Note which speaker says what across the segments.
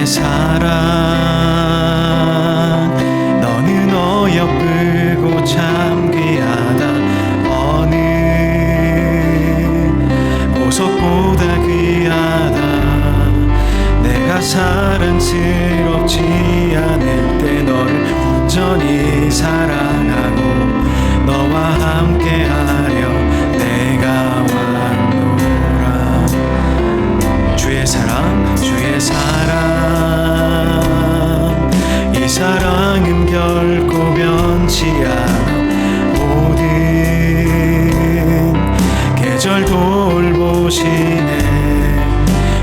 Speaker 1: 사랑 너는 어여쁘고 참 귀하다. 어느 보석보다 귀하다. 내가 사랑스럽지 않을 때 너를 온전히 사랑하고 너와 함께하려 내가 왔노라. 주의 사랑 주의 사랑 이 사랑은 결코 변치 않아. 모든 계절 돌보시네.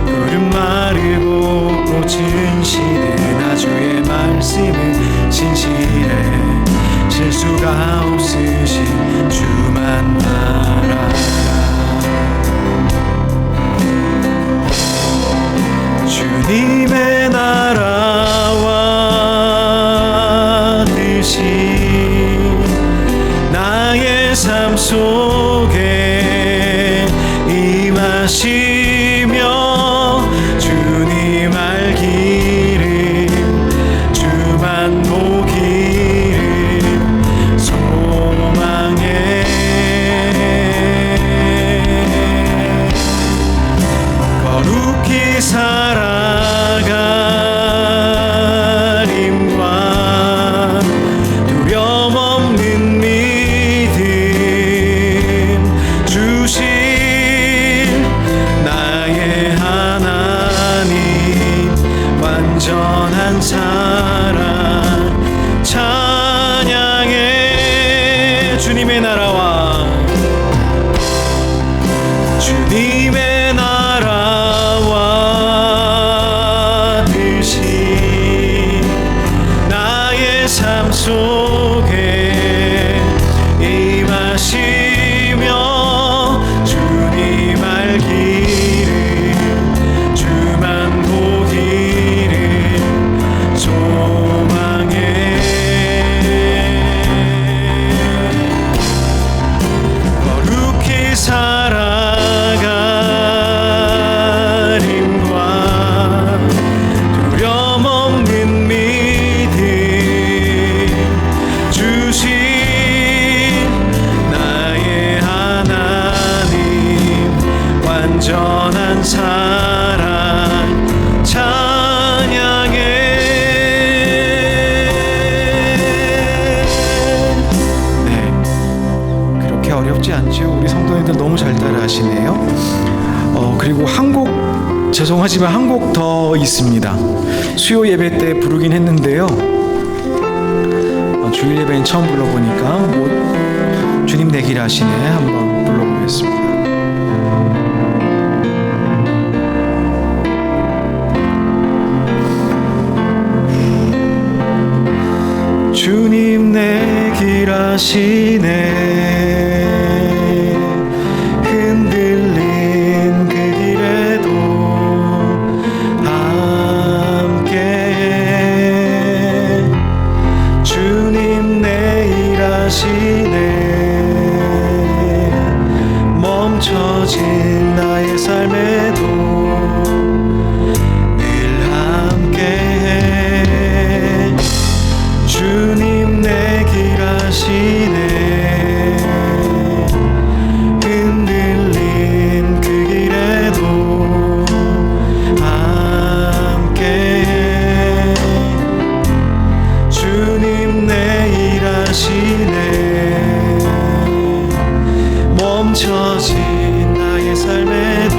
Speaker 1: 푸른 마르고 꽃은 시드나 주의 말씀은 신실해. 실수가 없으신 주만 바라라. 주님의 나라와 뜻이 나의 삶 속에 임하시며 주님 알기를 주만 보기를 소망해. 거룩히 살아가림과 두려움 없는 믿음 주실 나의 하나님. 완전한 사랑 찬양해. 주님의 나라와 주님의 나라와 뜻이 나의 삶 속에 임하시며 주님 알기를 주만 보기를 소망해. 거룩히 살아가림과 두려움 없는 믿음 주신 나의 하나님. 완전한 사랑 찬양해. 네, 그렇게 어렵지 않죠? 우리 성도님들 너무 잘 따라하시네요. 그리고 한 곡, 죄송하지만 한 곡 더 있습니다. 수요 예배 때 부르긴 했는데요. 주일 예배는 처음 불러보니까 주님 내 길 아시네 한번 불러보겠습니다. 주님 내 길 아시네. 흔들린 그 길에도 함께해. 주님 내일 아시네. 멈춰진 나의 삶에도 늘 함께해. 주님 내 길 아시네. 흔들린 그 길에도 함께해. 주님 내일 아시네. 멈춰진 나의 삶에도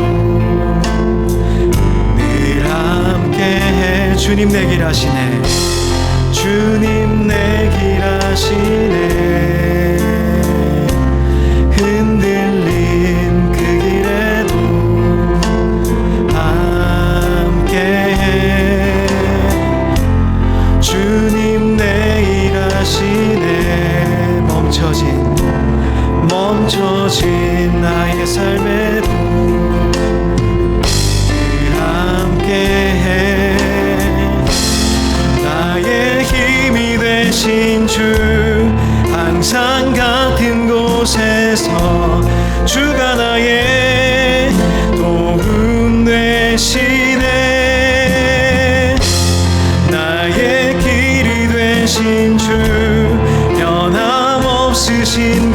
Speaker 1: 늘 함께해. 주님 내 길 아시네. 주님 내 길 아시네. 흔들린 그 길에도 함께해. 주님 내일 아시네. 멈춰진 나의 삶에도 늘 함께해. 나의 힘이 되신 주 항상 같은 곳에서 주가 나의 도움 되시네.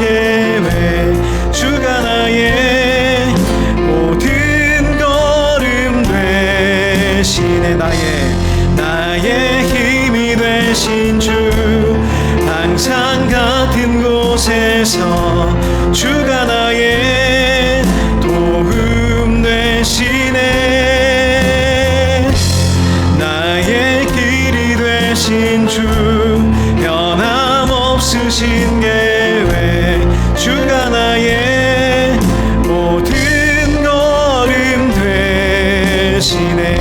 Speaker 1: 계획 주가 나의 모든 걸음 되시네. 나의 힘이 되신 주 항상 같은 곳에서 주가 나의 도움 되시네. 나의 길이 되신 주 변함없으신 계획 주가 나의 모든 걸음 되시네.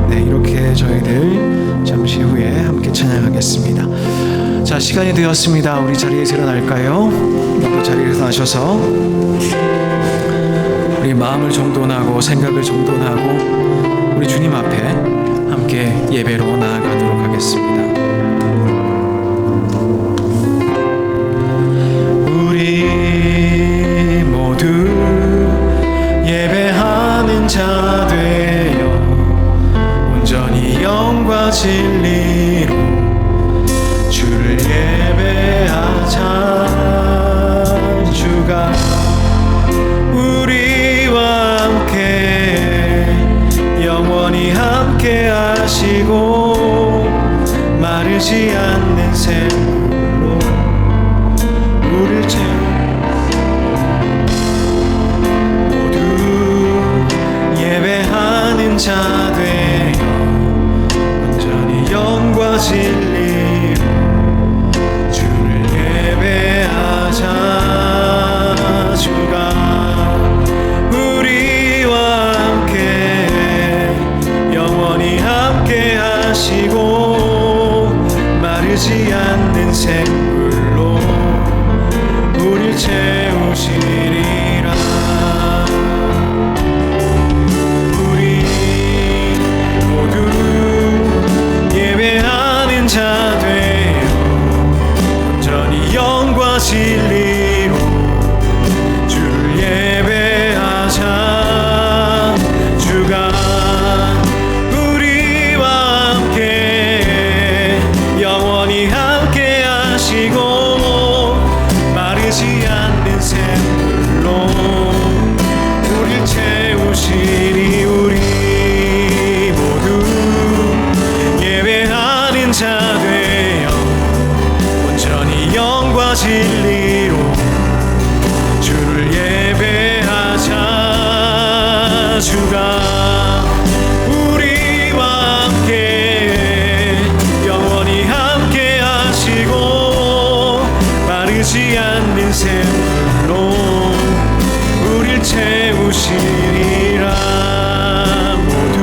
Speaker 1: 네, 이렇게 저희들 잠시 후에 함께 찬양하겠습니다. 자, 시간이 되었습니다. 우리 자리에서 일어날까요? 모두 자리에서 일어나셔서 우리 마음을 정돈하고 생각을 정돈하고 우리 주님 앞에 함께 예배로 나아가도록 하겠습니다. 우리 모두 예배하는 자 되어 온전히 영과 진리로 주를 예배하자. 주가 우리와 함께 영원히 함께 하시고 마르지 않는 샘물로 우리를 모두 예배하는 자 되어 온전히 영과 진리로 주를 예배하자. 주가 우리와 함께 영원히 함께 하시고 마르지 않는 샘물로 우릴 채우시리라. 우리 모두 예배하는 자 되어 온전히 영과 진리로 주를 예배하자. 주가 우리와 함께 영원히 함께 하시고 마르지 않는 샘물로 우릴 채우시리. 우리 모두 예배하는 자 되어 온전히 영과 진리로 주를 예배하자. 주가 우리와 함께 영원히 함께 하시고 마르지 않는 샘물로 우릴 채우시리라. 모두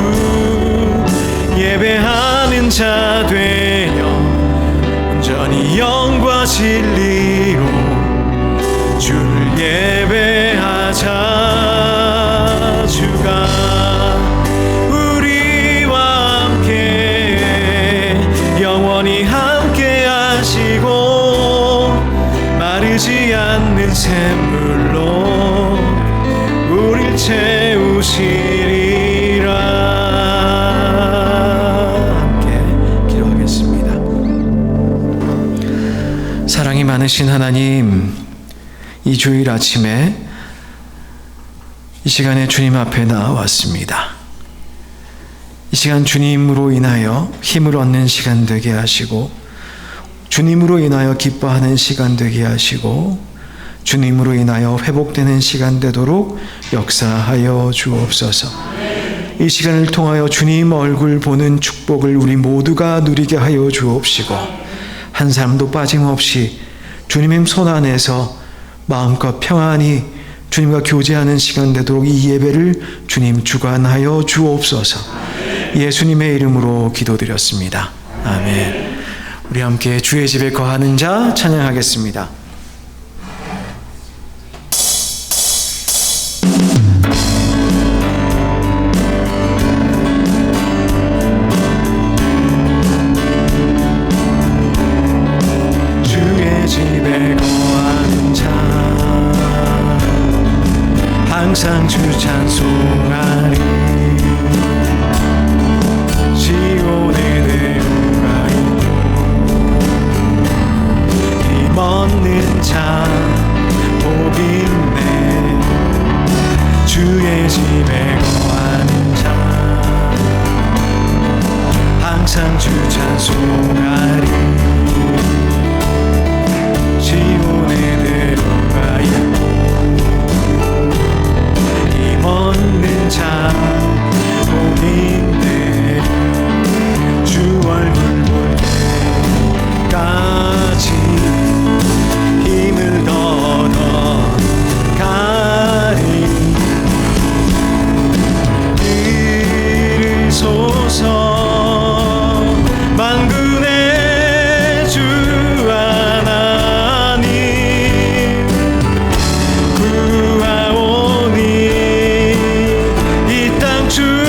Speaker 1: 예배하는 자 되어 온전히 영과 진리로 주를 예배하자. 주가 우리와 함께 영원히 함께 하시고 마르지 않는 샘물로 우릴 채우시리라. 함께 기도하겠습니다. 사랑이 많으신 하나님, 이 주일 아침에 이 시간에 주님 앞에 나왔습니다. 이 시간 주님으로 인하여 힘을 얻는 시간 되게 하시고 주님으로 인하여 기뻐하는 시간 되게 하시고 주님으로 인하여 회복되는 시간 되도록 역사하여 주옵소서. 이 시간을 통하여 주님 얼굴 보는 축복을 우리 모두가 누리게 하여 주옵시고 한 사람도 빠짐없이 주님의 손 안에서 마음껏 평안히 주님과 교제하는 시간 되도록 이 예배를 주님 주관하여 주옵소서. 예수님의 이름으로 기도드렸습니다. 아멘. 우리 함께 주의 집에 거하는 자 찬양하겠습니다. 주의 집에 거하는 자 항상 주 찬송하리. 시온에 내려가 있고 이 먼 힘없는 자 복 있네. 주의 집에 거하는 자 항상 주 찬송하리. 시온에 들어가 있고 힘없는 자 복 있네. 주 얼굴 볼 때까지 힘을 얻어 가리. 이르소서 만군의 주 하나님 구하오니 이 땅 축복하소서.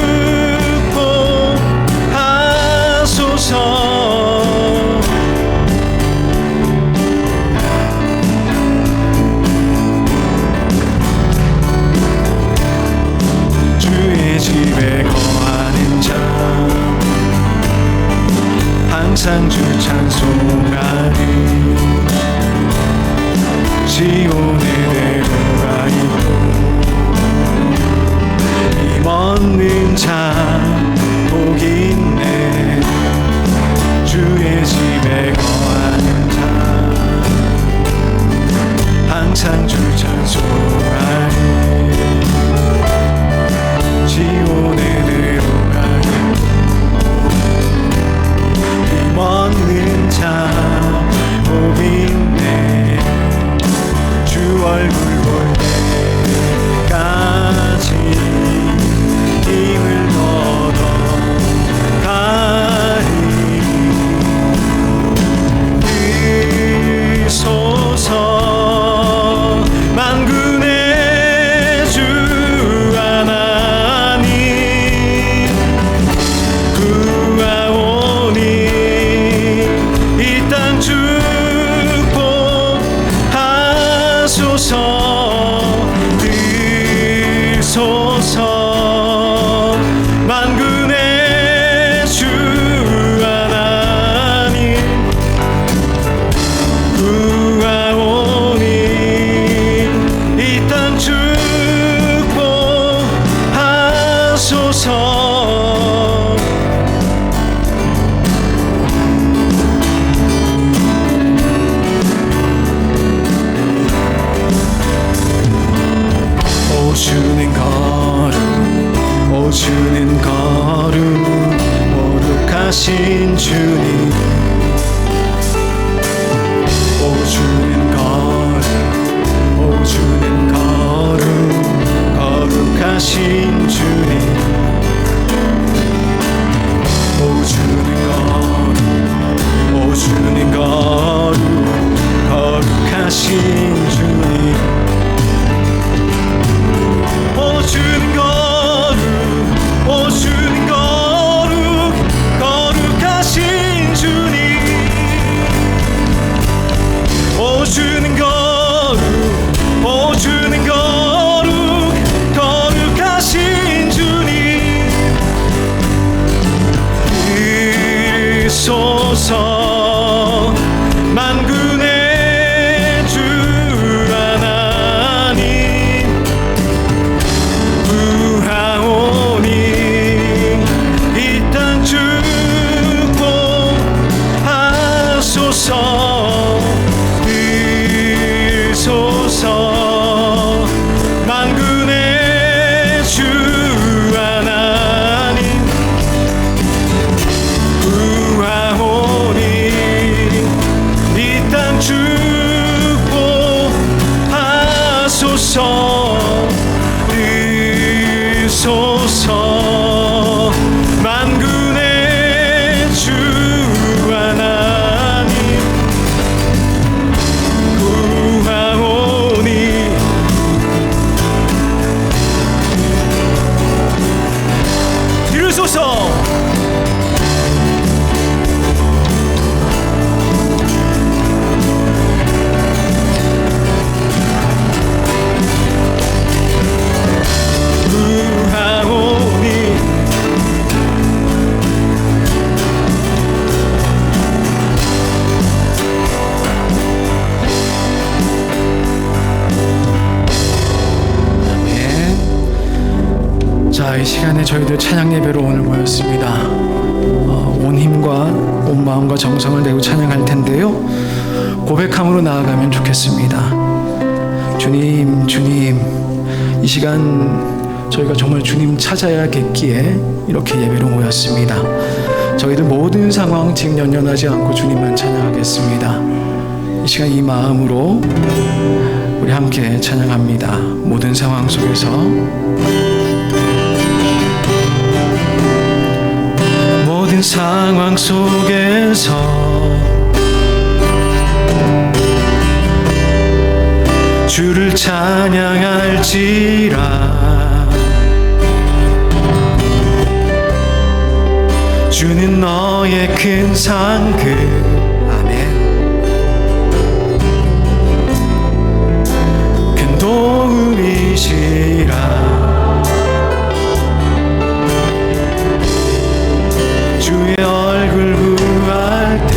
Speaker 1: 주의 집에 거하는 자 항상 주 찬송하리. 시온에 내려가 있고 힘없는 자 복 있네. 주의 집에 거하는 자 항상 주 찬송하리. 시온에 내려가 힘없는 자 복 있네. 주 얼굴 볼 때까지 힘을 얻어 가리. 이소서 만군의 주 하나님 구하오니 이 땅 축복하소서. 이소서 만군의 주 하나님 구하오니 이 땅 축복하소서. 오주는 거룩 오주는 거룩 거룩하신 주님. 오주는 거룩 오주는 거룩 거룩하신 주님. 오주는 거룩 오주는 거룩 거룩하신 주님. 오주는 거룩 오주는 거룩 거룩하신 주님. 오주는 거룩 오주는 거룩 거룩하신 주님. 이르소서 만군의 주 하나님 구하오니 이 땅 축복하소서. 이소서 만군의 주 하나님 구하오니 이 땅 축복하소서. 이소서 만군의 주 하나님 구하오니 이르소서. 구하오니 자, 이 시간에 저희들 찬양 예배로 오늘 모였습니다. 온 힘과 온 마음과 정성을 내고 찬양할 텐데요. 고백함으로 나아가면 좋겠습니다. 주님, 주님, 이 시간 저희가 정말 주님 찾아야겠기에 이렇게 예배로 모였습니다. 저희들 모든 상황 지금 연연하지 않고 주님만 찬양하겠습니다. 이 시간 이 마음으로 우리 함께 찬양합니다. 모든 상황 속에서 모든 상황 속에서 주를 찬양할지라. 주는 너의 큰 상급. 아멘. 큰 도움이시라. 주의 얼굴 구할 때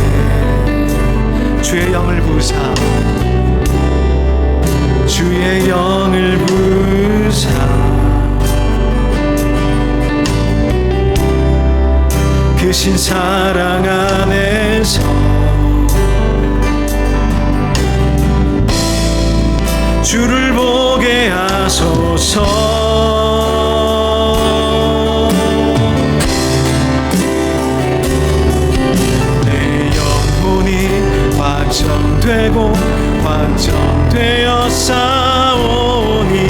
Speaker 1: 주의 영을 부사 주의 영을 부사 크신 사랑 안에서 주를 보게 하소서. 확정되고 확정되어 싸우니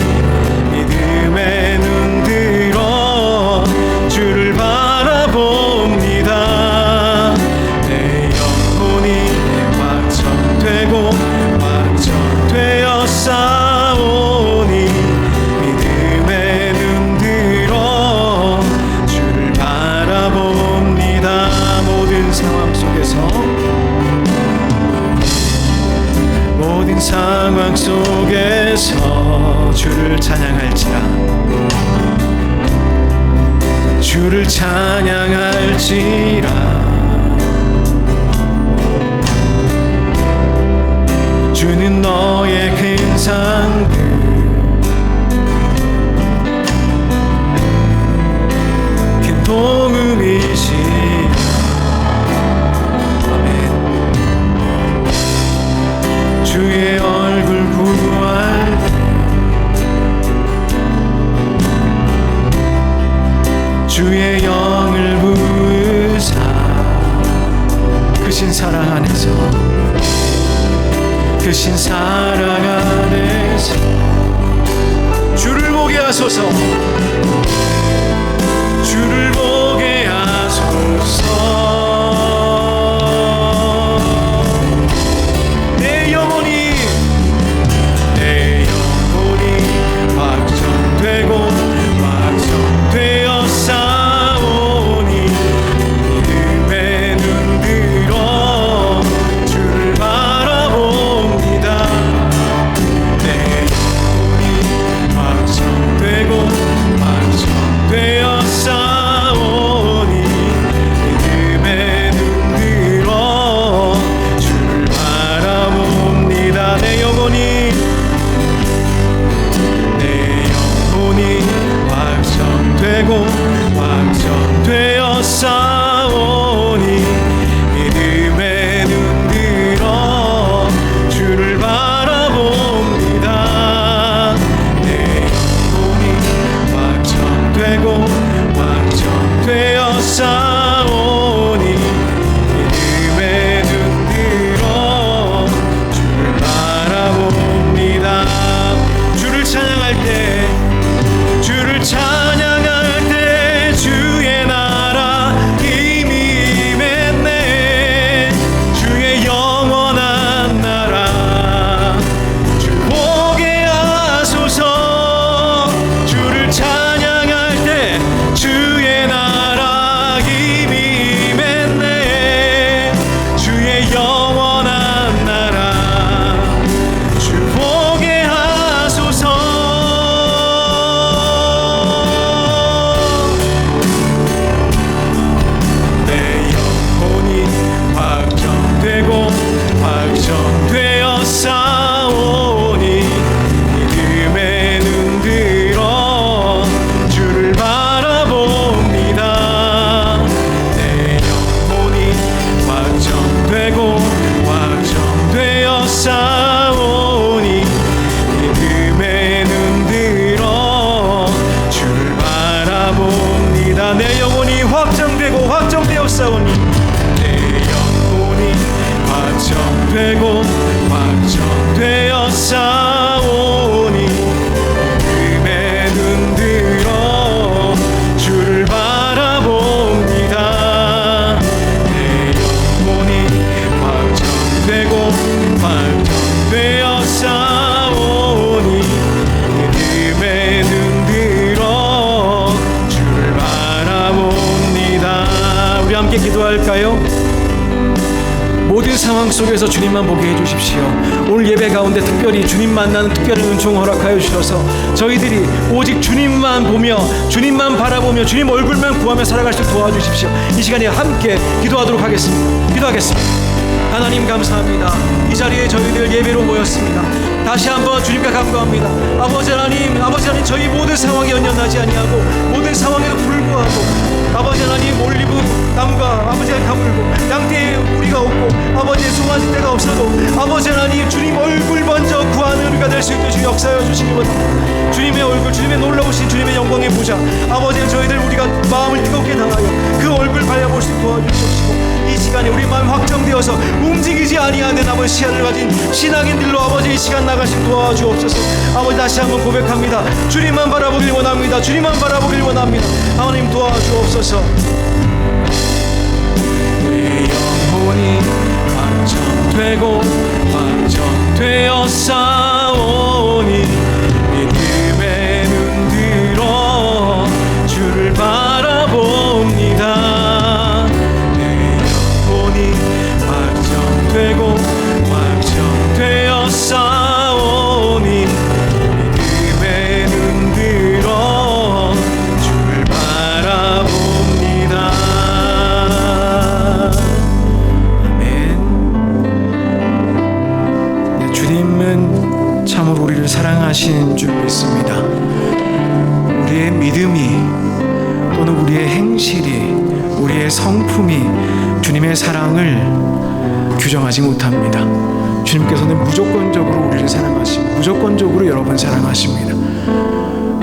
Speaker 1: 믿음에 눈들어 주를 바라봅니다. 내 영혼이 확정되고 확정되어 싸우니 믿음에 눈들어 주를 바라봅니다. 모든 상황 속에서 모든 상황 속에서 주를 찬양할지라. 주를 찬양할지라. 주는 너의 큰 상급. 큰 도움이시라. 주의 얼굴 구할 때 주의 영을 부으사 크신 사랑 안에서 크신 사랑 안에서 주를 보게 하소서. 주를 보게 하소서. 되어 싸우니 믿음에 기도할까요? 모든 상황 속에서 주님만 보게 해주십시오. 오늘 예배 가운데 특별히 주님 만나는 특별한 은총 허락하여 주셔서 저희들이 오직 주님만 보며 주님만 바라보며 주님 얼굴만 구하며 살아갈 수 있도록 도와주십시오. 이 시간에 함께 기도하도록 하겠습니다. 기도하겠습니다. 하나님 감사합니다. 이 자리에 저희들 예배로 모였습니다. 다시 한번 주님께 간구합니다. 아버지 하나님 저희 모든 상황에 연연하지 아니하고 모든 상황에도 불구하고 아버지 하나님 올리브 나무가 아버지가 가물고 양떼에 우리가 없고 아버지의 송아지 때가 없어도 아버지 하나님 주님 얼굴 먼저 구하는 우리가 될 수 있도록 주님 역사하여 주시기 원합니다. 주님의 얼굴 주님의 놀라우신 주님의 영광의 보좌 아버지 저희들 우리가 마음을 뜨겁게 당하여 그 얼굴 바라볼 수 있도록 도와주시옵시고 이 시간에 우리 마음 확정되어서 움직이지 아니하는 아버지 시야를 가진 신앙인들로 아버지 이 시간 나가신 도와주옵소서. 아버지 다시 한번 고백합니다. 주님만 바라보길 원합니다. 주님만 바라보길 원합니다. 하나님 도와주옵소서. 우리 영혼이 완전되고 완전되어 싸우니 믿음의 눈 들어 주를 바라봅니다. 내 영혼이 완전되고 완전되어 싸우니 믿음의 눈 들어 주를 바라봅니다. 아멘. 주님은 참으로 우리를 사랑하시는 줄 믿습니다. 우리의 믿음이 또는 우리의 행실이 우리의 성품이 주님의 사랑을 규정하지 못합니다. 주님께서는 무조건적으로 우리를 사랑하시고 무조건적으로 여러분 사랑하십니다.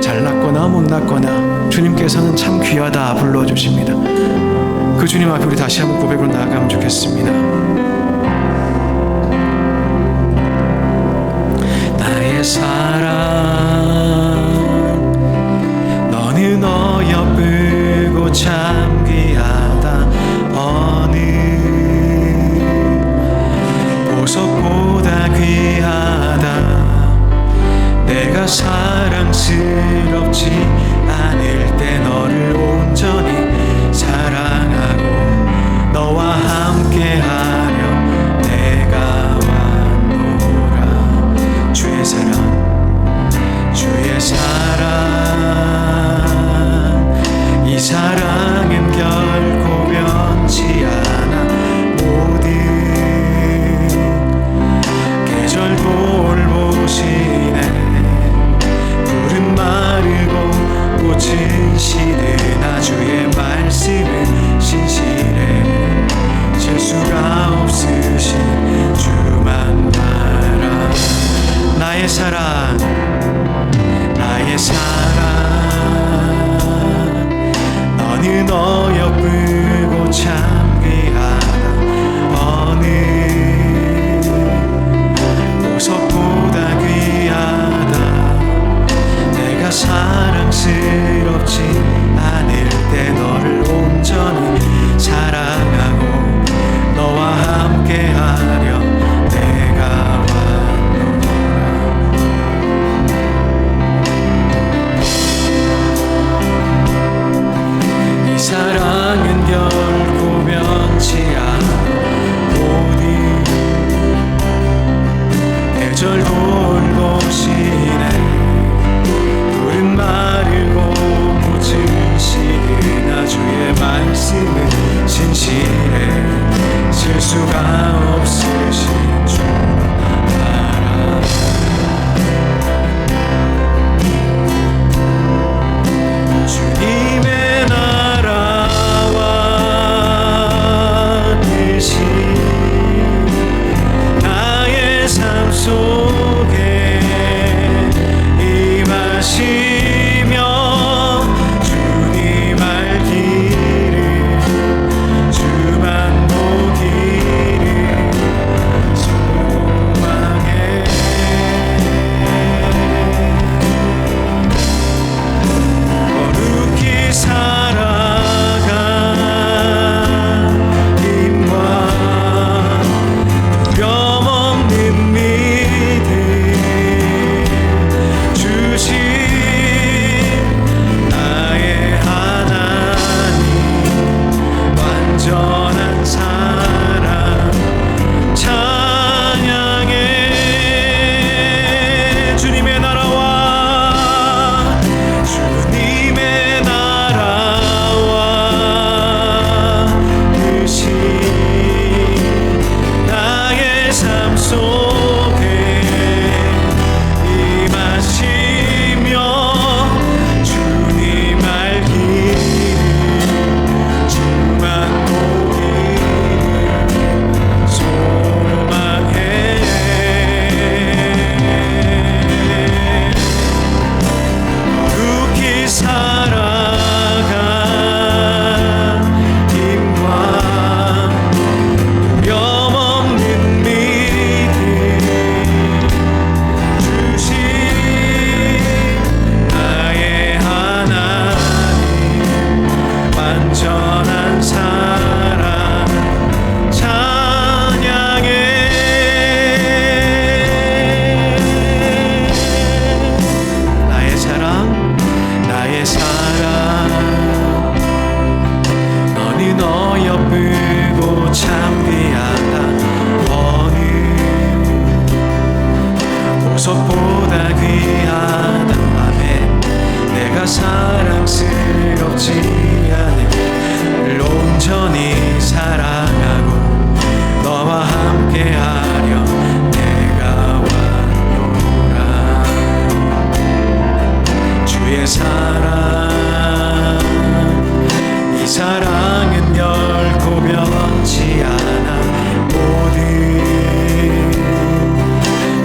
Speaker 1: 잘났거나 못났거나 주님께서는 참 귀하다 불러주십니다. 그 주님 앞에 우리 다시 한번 고백으로 나아가면 좋겠습니다. 나의 사랑 너는 어여쁘고 참 귀하다. 어느 보석보다 귀하다. 내가 사랑스럽지 않을 때 너를 온전히 사랑하고 너와 함께하려 내가 왔노라. 주의 사랑 이 사랑은 결코 변치 않아. 모든 계절 돌보시네. 푸른 마르고 꽃은 시드나 주의 말씀은 신실해. 실수가 없으신 주만 바라. 나의 사랑 너는 어여쁘고 참 귀하다. 어느 보석보다 귀하다. 내가 사랑스럽지 않을 때 너를 온전히 사랑하고 너와 함께하려 내가 왔노라. 이 사랑은 결코 변치 않아. 모든 계절 돌보시네. 푸른 마르고 꽃은 보석보다 귀하단 맘에 내가 사랑스럽지 않을 늘 온전히 사랑하고 너와 함께하려 내가 왔노라. 주의 사랑, 이 사랑은 결코 변치 않아. 모든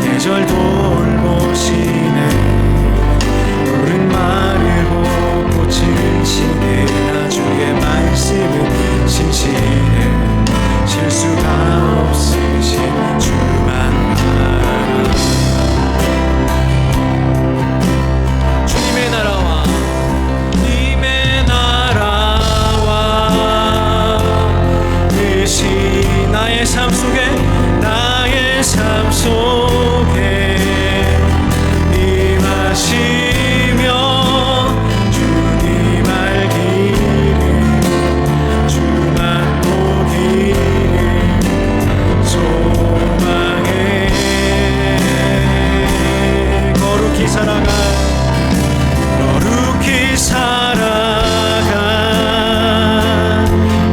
Speaker 1: 계절 돌보시네. 푸른 마르고 꽃을 지네. 주의 말씀은 신실해. 실수가 없으신 주만 알아. 주님의 나라와 님의 나라와 뜻이 나의 삶 속에 임하시며 주님 알기를 주만 보기를 소망해. 거룩히 살아가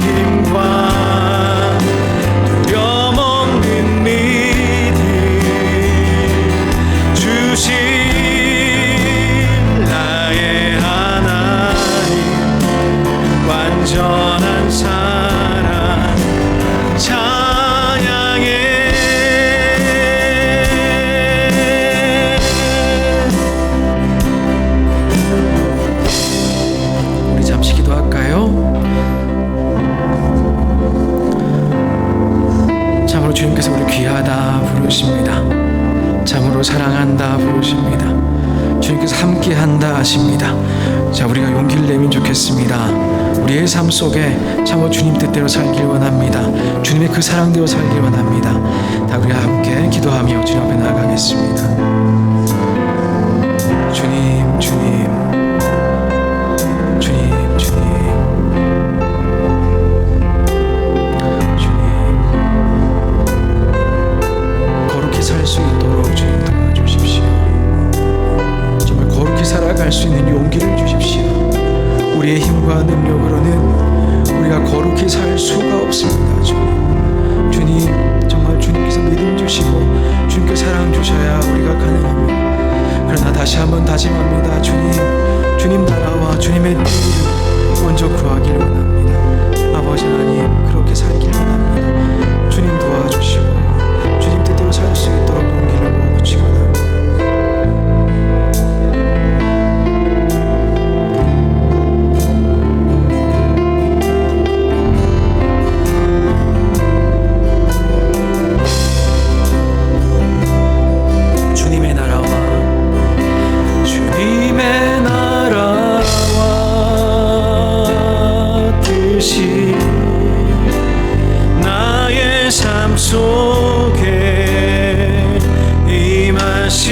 Speaker 1: 힘과 두려움없는 믿음 주신 나의 하나님, 완전한 사랑 찬양해. 우리 잠시 기도할까요? 참으로 주님께서 우리 귀하다 부르십니다. 참으로 사랑한다 부르십니다. 주님께서 함께한다 하십니다. 자, 우리가 용기를 내면 좋겠습니다. 우리의 삶 속에 참으로 주님 뜻대로 살길 원합니다. 주님의 그 사랑대로 살길 원합니다. 다 우리가 함께 기도하며 주님 앞에 나아가겠습니다. 주님, 주님, 주님, 주님, 거룩히 살 수 있도록 주님 도와주십시오. 정말 거룩히 살아갈 수 있는 용기를 주십시오. 우리의 힘과 능력으로는 우리가 거룩히 살 수가 없습니다. 주님, 주님, 정말 주님께서 믿음 주시고 주님께 사랑 주셔야 우리가 가능합니다. 그러나 다시 한번 다짐합니다. 주님, 주님 나라와 주님의 뜻을 먼저 구하길 원합니다. 아버지 하나님, 그렇게 살길 원합니다. 주님 도와주시고 주님 뜻대로 살 수 있도록 용기를 모아주시기 원합니다. 주님의 나라와 뜻이 나의 삶 속에 임하시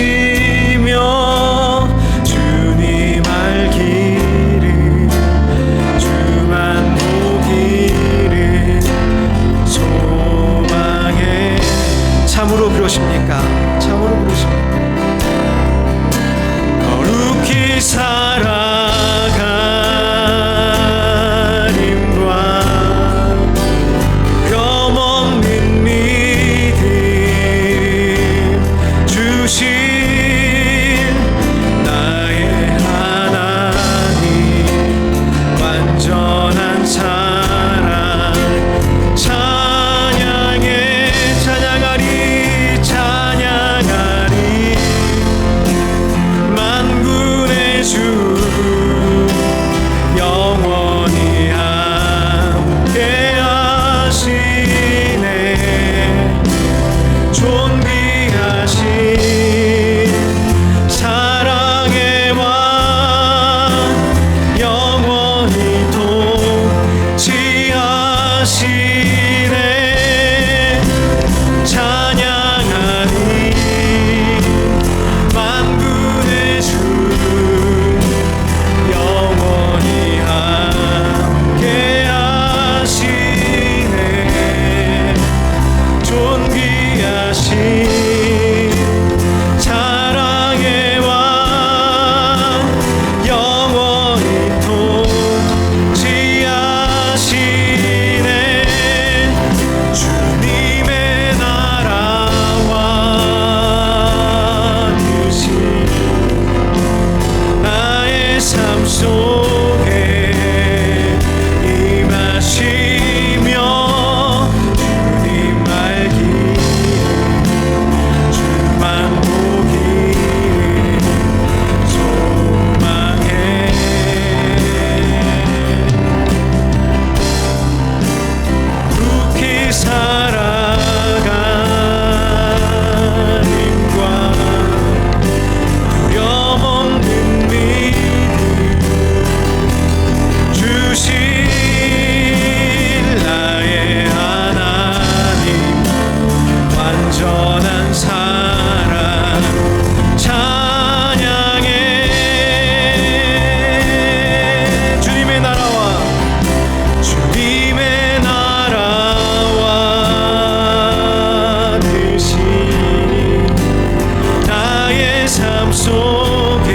Speaker 1: 속에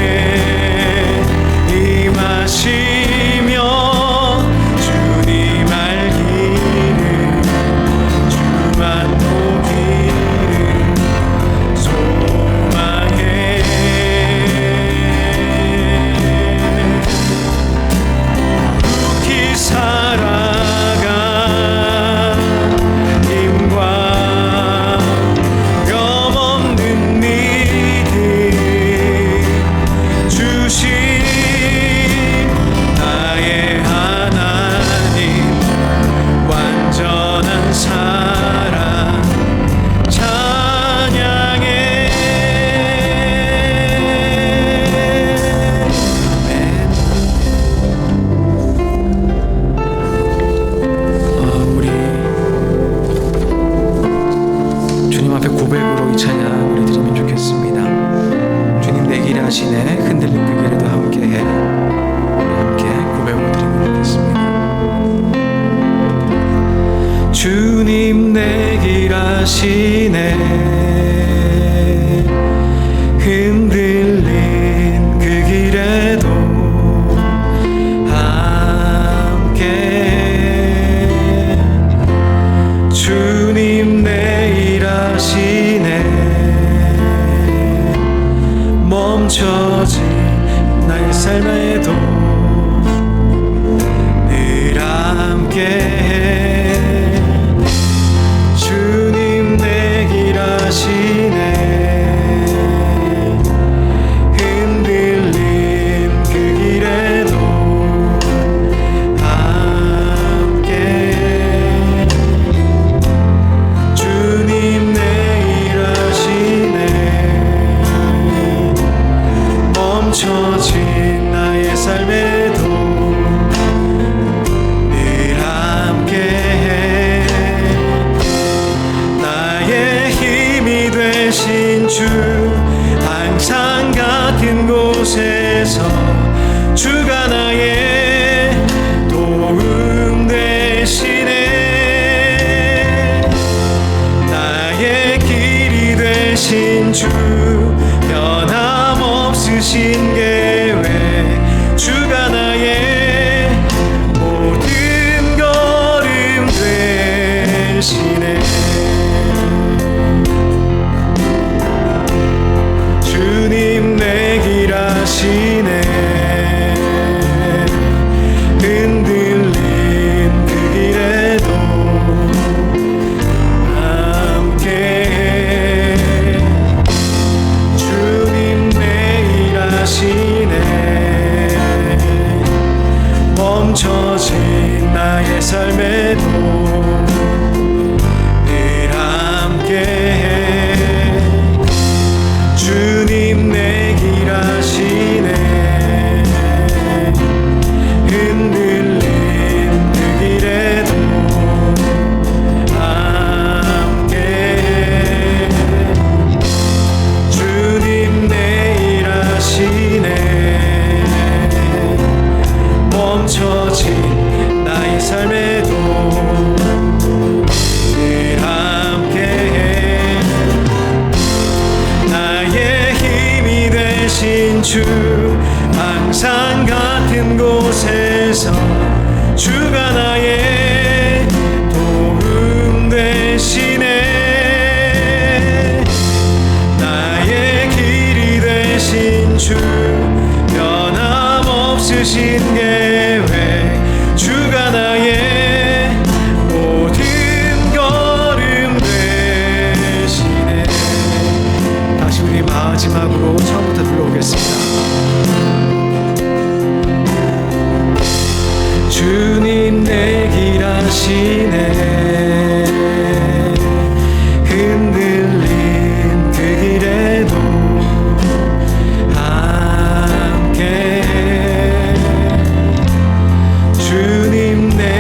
Speaker 1: 임하시며 주님 알기를 주만 보기를 소망해. 묵히 살아가 힘과 뼈없는 믿음 주신 나의 하나님 완전한 사랑 찬양해. 우리 주님 앞에 고백으로 이 찬양 우리 드리면 좋겠습니다. 주님 내 길 하시네 흔들린 그 길에도 함께해. 우리 함께 고백으로 드리면 좋겠습니다. 주님 내 길 하시네 흔들린 그 길에도 함께. 주님 내 일하시네 멈춰진 나의 삶에도 늘 함께해. 주님 내 일하시네 흔들린 그 길에도 함께. 주님 내 일하시네 멈춰진 나의 삶에도 늘 함께해. 나의 힘이 되신 주 항상 같은 곳에서 주가 나의 도움 되시네. 나의 길이 되신 주 변함없으신 계획 주가 나의 모든 걸음 되시네. 주님 내 길 하시네 흔들린 그 길에도 함께해. 주님 내 일하시네 멈춰진 나의 삶에도 늘 함께해. 주님 내 일하시네 흔들린 그 길에도 함께해. 주님 내 일하시네 멈춰진 나의 삶에도 늘 함께해. 나의 힘이 되신 주 항상 같은 곳에서 주가 나의 도움 되시네. 나의 길이 되신 주 변함없으신 계획 주가 나의 모든 걸음 되시네. 다시 우리 마지막으로 처음부터 불러오겠습니다. 주님 내 길 하시네 흔들린 그 길에도 함께. 주님 내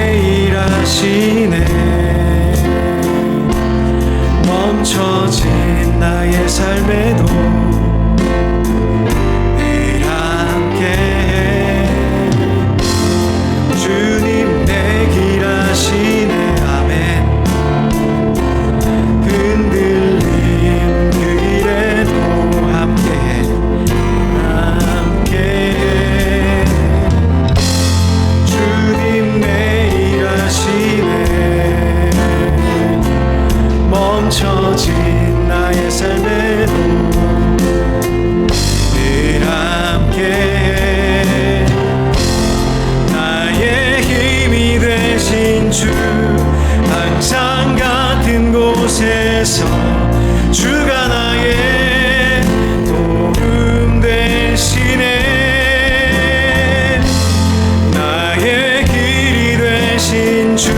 Speaker 1: 곳에서 주가 나의 도움 되시네. 나의 길이 되신 주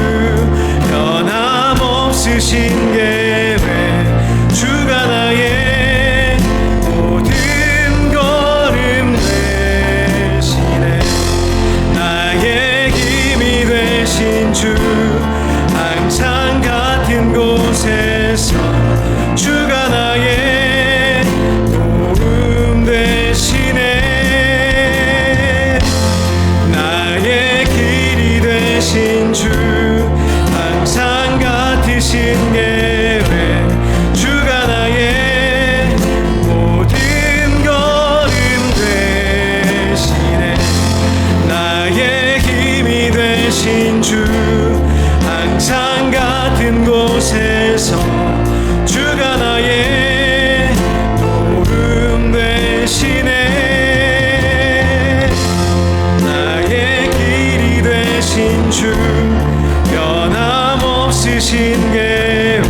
Speaker 1: 변함없으신 계획 주가 나의 모든 걸음 되시네. 나의 힘이 되신 주 항상 같은 곳에서 주가 나의 도움 되시네. 나의 길이 되신 주 항상 같으신 계획 주가 나의 모든 걸음 되시네. 나의 힘이 되신 주 항상 같은 곳에서 주가 나의 도움 되시네. 나의 길이 되신 주 변함없으신 계획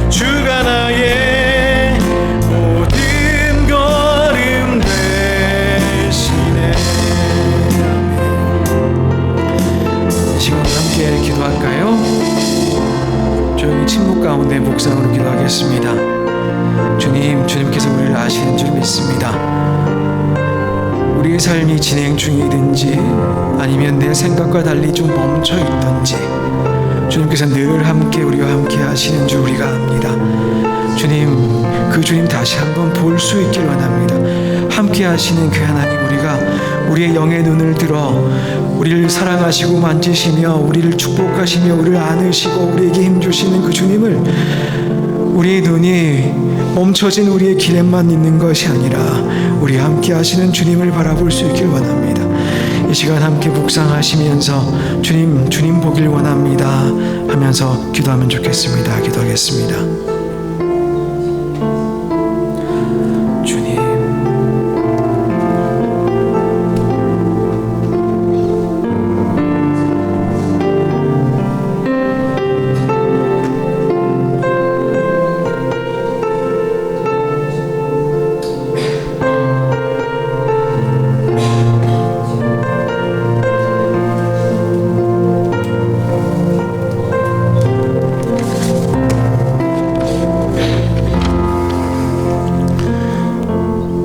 Speaker 1: 주가 나의 모든 걸음 되시네. 시간 함께 기도할까요? 조용히 침묵 가운데 묵상으로 기도하겠습니다. 주님, 주님께서 우리를 아시는 줄 믿습니다. 우리의 삶이 진행 중이든지 아니면 내 생각과 달리 좀 멈춰 있든지 주님께서 늘 함께 우리와 함께 하시는 줄 우리가 압니다. 주님, 그 주님 다시 한번 볼 수 있길 원합니다. 함께 하시는 그 하나님, 우리가 우리의 영의 눈을 들어 우리를 사랑하시고 만지시며 우리를 축복하시며 우리를 안으시고 우리에게 힘주시는 그 주님을 우리의 눈이 멈춰진 우리의 길에만 있는 것이 아니라 우리와 함께 하시는 주님을 바라볼 수 있길 원합니다. 이 시간 함께 묵상하시면서 주님 보길 원합니다 하면서 기도하면 좋겠습니다. 기도하겠습니다. 주님,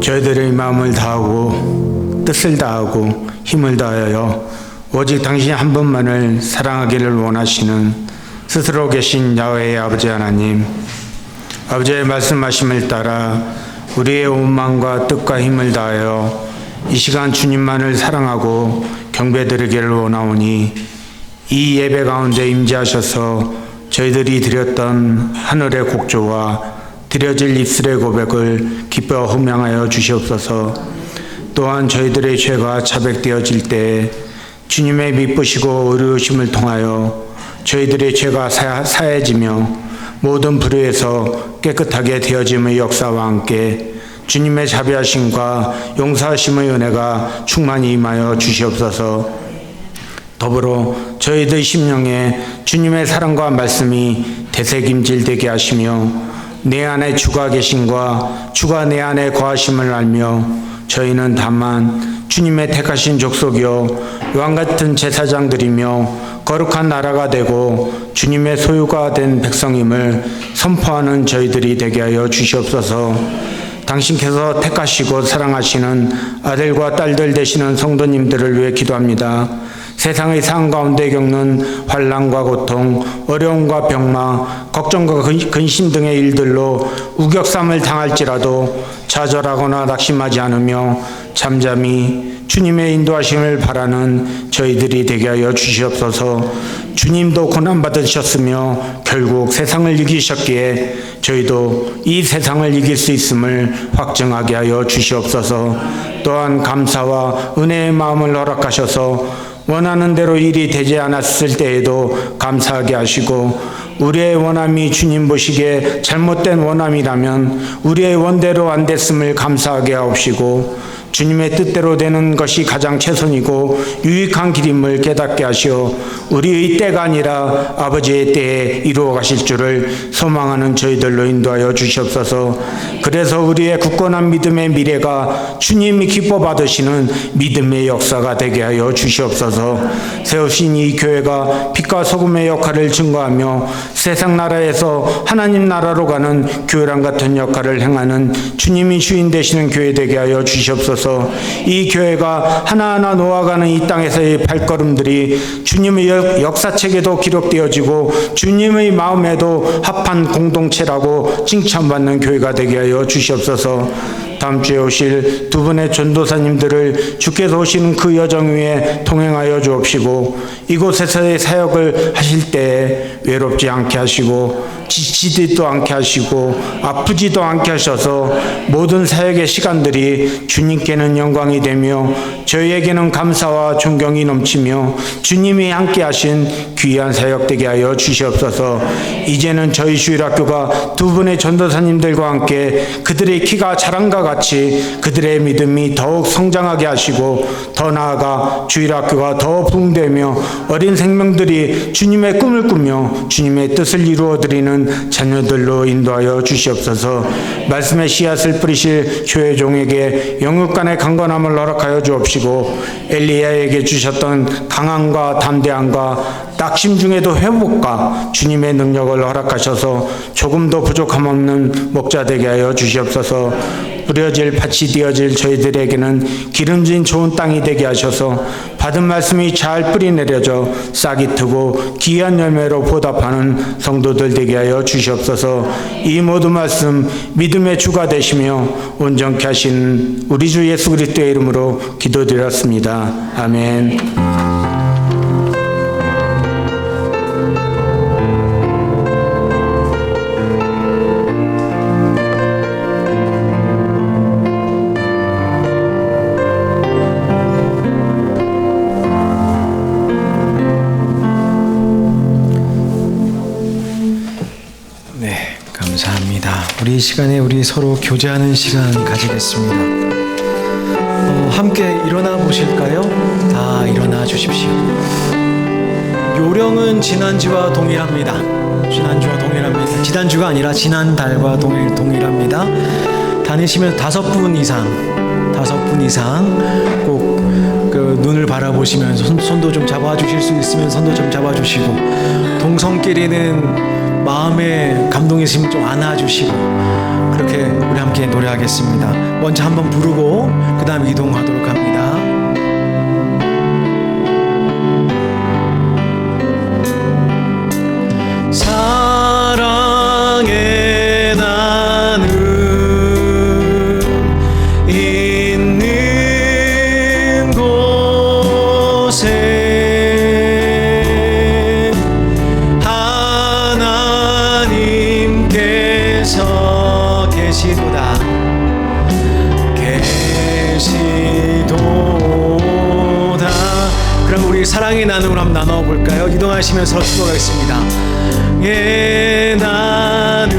Speaker 2: 저희들의 마음을 다하고 뜻을 다하고 힘을 다하여 오직 당신 한 분만을 사랑하기를 원하시는 스스로 계신 야훼의 아버지 하나님, 아버지의 말씀하심을 따라 우리의 온 마음과 뜻과 힘을 다하여 이 시간 주님만을 사랑하고 경배드리기를 원하오니 이 예배 가운데 임재하셔서 저희들이 드렸던 하늘의 곡조와 드려질 입술의 고백을 기뻐 호명하여 주시옵소서. 또한 저희들의 죄가 자백되어질 때 주님의 미쁘시고 의로우심을 통하여 저희들의 죄가 사해지며 모든 불의에서 깨끗하게 되어짐의 역사와 함께 주님의 자비하심과 용서하심의 은혜가 충만히 임하여 주시옵소서. 더불어 저희들 심령에 주님의 사랑과 말씀이 되새김질되게 하시며 내 안에 주가 계심과 주가 내 안에 거하심을 알며 저희는 다만 주님의 택하신 족속이요 왕같은 제사장들이며 거룩한 나라가 되고 주님의 소유가 된 백성임을 선포하는 저희들이 되게 하여 주시옵소서. 당신께서 택하시고 사랑하시는 아들과 딸들 되시는 성도님들을 위해 기도합니다. 세상의 상황 가운데 겪는 환난과 고통, 어려움과 병마, 걱정과 근심 등의 일들로 우격삼을 당할지라도 좌절하거나 낙심하지 않으며 잠잠히 주님의 인도하심을 바라는 저희들이 되게 하여 주시옵소서. 주님도 고난받으셨으며 결국 세상을 이기셨기에 저희도 이 세상을 이길 수 있음을 확증하게 하여 주시옵소서. 또한 감사와 은혜의 마음을 허락하셔서 원하는 대로 일이 되지 않았을 때에도 감사하게 하시고 우리의 원함이 주님 보시기에 잘못된 원함이라면 우리의 원대로 안 됐음을 감사하게 하옵시고 주님의 뜻대로 되는 것이 가장 최선이고 유익한 길임을 깨닫게 하시어 우리의 때가 아니라 아버지의 때에 이루어 가실 줄을 소망하는 저희들로 인도하여 주시옵소서. 그래서 우리의 굳건한 믿음의 미래가 주님이 기뻐 받으시는 믿음의 역사가 되게 하여 주시옵소서. 세우신 이 교회가 빛과 소금의 역할을 증거하며 세상 나라에서 하나님 나라로 가는 교회랑 같은 역할을 행하는 주님이 주인 되시는 교회 되게 하여 주시옵소서. 이 교회가 하나하나 놓아가는 이 땅에서의 발걸음들이 주님의 역사책에도 기록되어지고 주님의 마음에도 합한 공동체라고 칭찬받는 교회가 되게 하여 주시옵소서. 다음 주에 오실 두 분의 전도사님들을 주께서 오시는 그 여정 위에 통행하여 주옵시고 이곳에서의 사역을 하실 때에 외롭지 않게 하시고 지치지도 않게 하시고 아프지도 않게 하셔서 모든 사역의 시간들이 주님께는 영광이 되며 저희에게는 감사와 존경이 넘치며 주님이 함께 하신 귀한 사역 되게 하여 주시옵소서. 이제는 저희 주일학교가 두 분의 전도사님들과 함께 그들의 키가 자란과 같이 그들의 믿음이 더욱 성장하게 하시고 더 나아가 주일학교가 더 부흥되며 어린 생명들이 주님의 꿈을 꾸며 주님의 뜻을 이루어드리는 자녀들로 인도하여 주시옵소서. 말씀의 씨앗을 뿌리실 교회 종에게 영육간의 강건함을 허락하여 주옵시고 엘리야에게 주셨던 강함과 담대함과 낙심 중에도 회복과 주님의 능력을 허락하셔서 조금도 부족함 없는 목자 되게 하여 주시옵소서. 뿌려질 밭이 되어질 저희들에게는 기름진 좋은 땅이 되게 하셔서 받은 말씀이 잘 뿌리 내려져 싹이 트고 귀한 열매로 보답하는 성도들 되게 하여 주시옵소서. 이 모든 말씀 믿음의 주가 되시며 온전케 하신 우리 주 예수 그리스도의 이름으로 기도드렸습니다. 아멘.
Speaker 1: 감사합니다. 우리 이 시간에 우리 서로 교제하는 시간 가지겠습니다. 함께 일어나 보실까요? 다 일어나 주십시오. 요령은 지난주와 동일합니다. 지난주가 아니라 지난달과 동일합니다. 다니시면 5분 이상 꼭 그 눈을 바라보시면 손도 좀 잡아주실 수 있으면 손도 좀 잡아주시고 동성끼리는 마음에 감동이 있으면 좀 안아주시고 그렇게 우리 함께 노래하겠습니다. 먼저 한번 부르고 그 다음 이동하도록 합니다. 사랑의 나눔 있는 곳에 계시도다. 그럼 우리 사랑의 나눔을 한번 나눠볼까요? 이동하시면서 수고하겠습니다. 예 나눔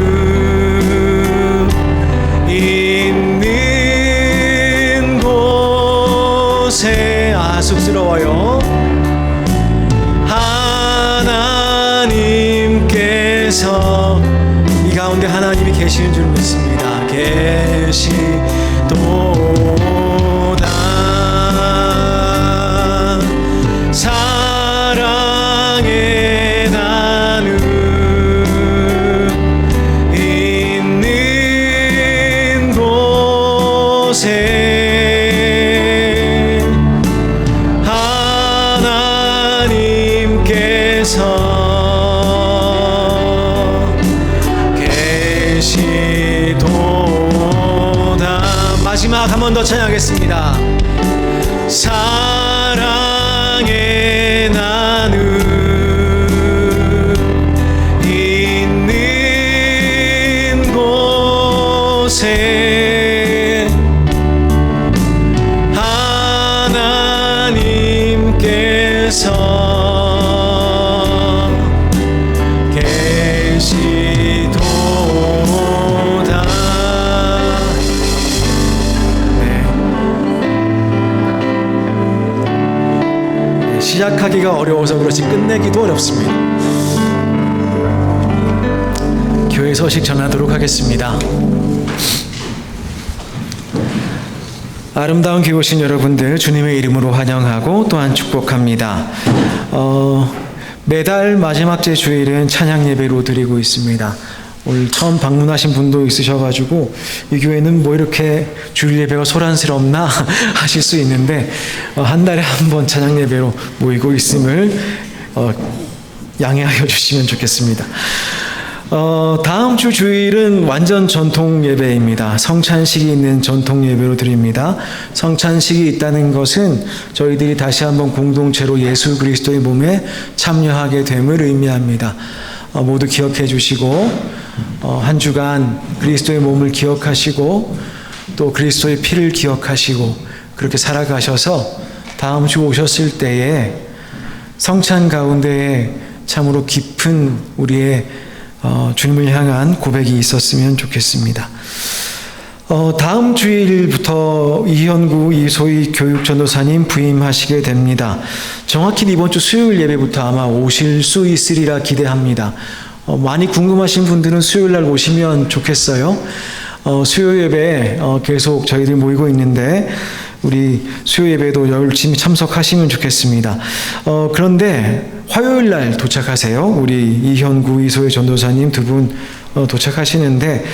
Speaker 1: 있는 곳에 쑥스러워요. 하나님께서 이 가운데 하나님이 계시는 줄 믿습니다. 계시도다. 사랑의 나눔 있는 곳에 하나님께서 마지막 한 번 더 찬양하겠습니다. 사랑의 나눔 있는 곳에 하나님께서 계시도다. 시작하기가 어려워서 그렇지 끝내기도 어렵습니다. 교회 소식 전하도록 하겠습니다. 아름다운 교회 오신 여러분들 주님의 이름으로 환영하고 또한 축복합니다. 매달 마지막 주 주일은 찬양 예배로 드리고 있습니다. 오늘 처음 방문하신 분도 있으셔가지고 이 교회는 뭐 이렇게 주일 예배가 소란스럽나 하실 수 있는데 한 달에 한 번 찬양 예배로 모이고 있음을 양해하여 주시면 좋겠습니다. 다음 주 주일은 완전 전통 예배입니다. 성찬식이 있는 전통 예배로 드립니다. 성찬식이 있다는 것은 저희들이 다시 한번 공동체로 예수 그리스도의 몸에 참여하게 됨을 의미합니다. 모두 기억해 주시고 한 주간 그리스도의 몸을 기억하시고 또 그리스도의 피를 기억하시고 그렇게 살아가셔서 다음 주 오셨을 때에 성찬 가운데에 참으로 깊은 우리의 주님을 향한 고백이 있었으면 좋겠습니다. 다음 주일부터 이현구 이소희 교육전도사님 부임하시게 됩니다. 정확히 이번 주 수요일 예배부터 아마 오실 수 있으리라 기대합니다. 많이 궁금하신 분들은 수요일 날 오시면 좋겠어요. 수요 예배 계속 저희들 모이고 있는데 우리 수요 예배도 열심히 참석하시면 좋겠습니다. 그런데 화요일 날 도착하세요. 우리 이현구 이소희 전도사님 두 분 도착하시는데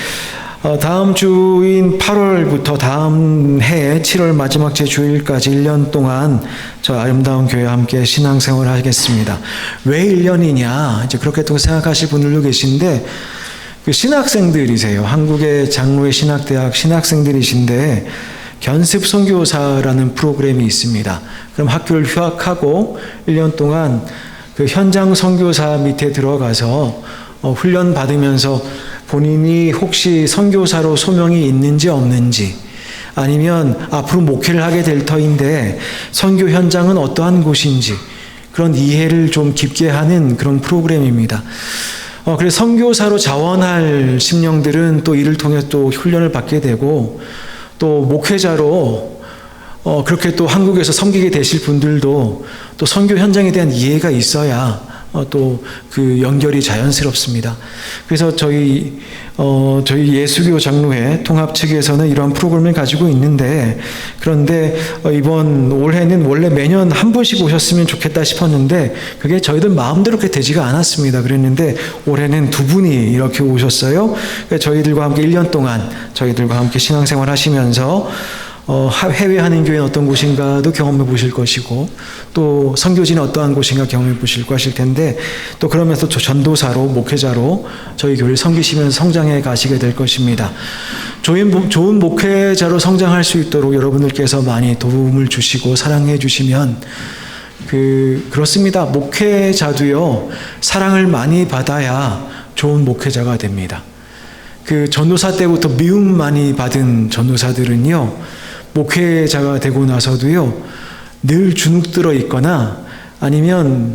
Speaker 1: 다음 주인 8월부터 다음 해 7월 마지막 주 주일까지 1년 동안 저 아름다운 교회와 함께 신앙생활을 하겠습니다. 왜 1년이냐 이제 그렇게 또 생각하실 분들도 계신데 그 신학생들이세요. 한국의 장로의 신학대학 신학생들이신데 견습 선교사라는 프로그램이 있습니다. 그럼 학교를 휴학하고 1년 동안 그 현장 선교사 밑에 들어가서 훈련 받으면서 본인이 혹시 선교사로 소명이 있는지 없는지 아니면 앞으로 목회를 하게 될 터인데 선교 현장은 어떠한 곳인지 그런 이해를 좀 깊게 하는 그런 프로그램입니다. 그래서 선교사로 자원할 심령들은 또 이를 통해 또 훈련을 받게 되고 또 목회자로 그렇게 또 한국에서 섬기게 되실 분들도 또 선교 현장에 대한 이해가 있어야 또 그 연결이 자연스럽습니다. 그래서 저희 예수교 장로회 통합 측에서는 이러한 프로그램을 가지고 있는데 그런데 이번 올해는 원래 매년 한 분씩 오셨으면 좋겠다 싶었는데 그게 저희들 마음대로 그렇게 되지가 않았습니다. 그랬는데 올해는 두 분이 이렇게 오셨어요. 저희들과 함께 1년 동안 저희들과 함께 신앙생활 하시면서 해외 한인교회는 어떤 곳인가도 경험해 보실 것이고 또 선교지는 어떠한 곳인가 경험해 보실 것일 텐데 또 그러면서 전도사로 목회자로 저희 교회를 섬기시면서 성장해 가시게 될 것입니다. 좋은 목회자로 성장할 수 있도록 여러분들께서 많이 도움을 주시고 사랑해 주시면 그렇습니다. 목회자도요 사랑을 많이 받아야 좋은 목회자가 됩니다. 그 전도사 때부터 미움 많이 받은 전도사들은요 목회자가 되고 나서도요 늘 주눅들어 있거나 아니면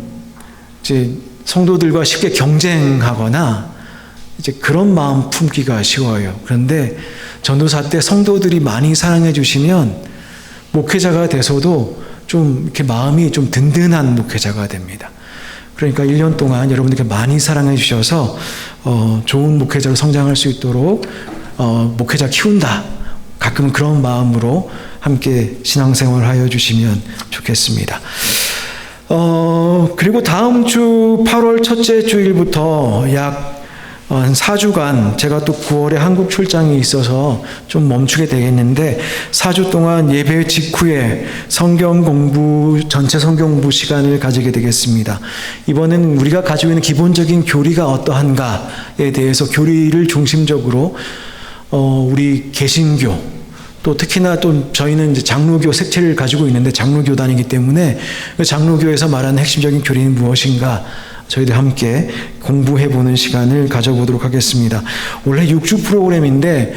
Speaker 1: 이제 성도들과 쉽게 경쟁하거나 이제 그런 마음 품기가 쉬워요. 그런데 전도사 때 성도들이 많이 사랑해 주시면 목회자가 돼서도 좀 이렇게 마음이 좀 든든한 목회자가 됩니다. 그러니까 1년 동안 여러분들께 많이 사랑해 주셔서 좋은 목회자로 성장할 수 있도록 목회자 키운다. 가끔은 그런 마음으로 함께 신앙생활 하여 주시면 좋겠습니다. 그리고 다음 주 8월 첫째 주일부터 약 한 4주간 제가 또 9월에 한국 출장이 있어서 좀 멈추게 되겠는데 4주 동안 예배 직후에 성경 공부 전체 성경 공부 시간을 가지게 되겠습니다. 이번에는 우리가 가지고 있는 기본적인 교리가 어떠한가에 대해서 교리를 중심적으로 우리 개신교 또 특히나 또 저희는 이제 장로교 색채를 가지고 있는데 장로교단이기 때문에 그 장로교에서 말하는 핵심적인 교리는 무엇인가 저희들 함께 공부해보는 시간을 가져보도록 하겠습니다. 원래 6주 프로그램인데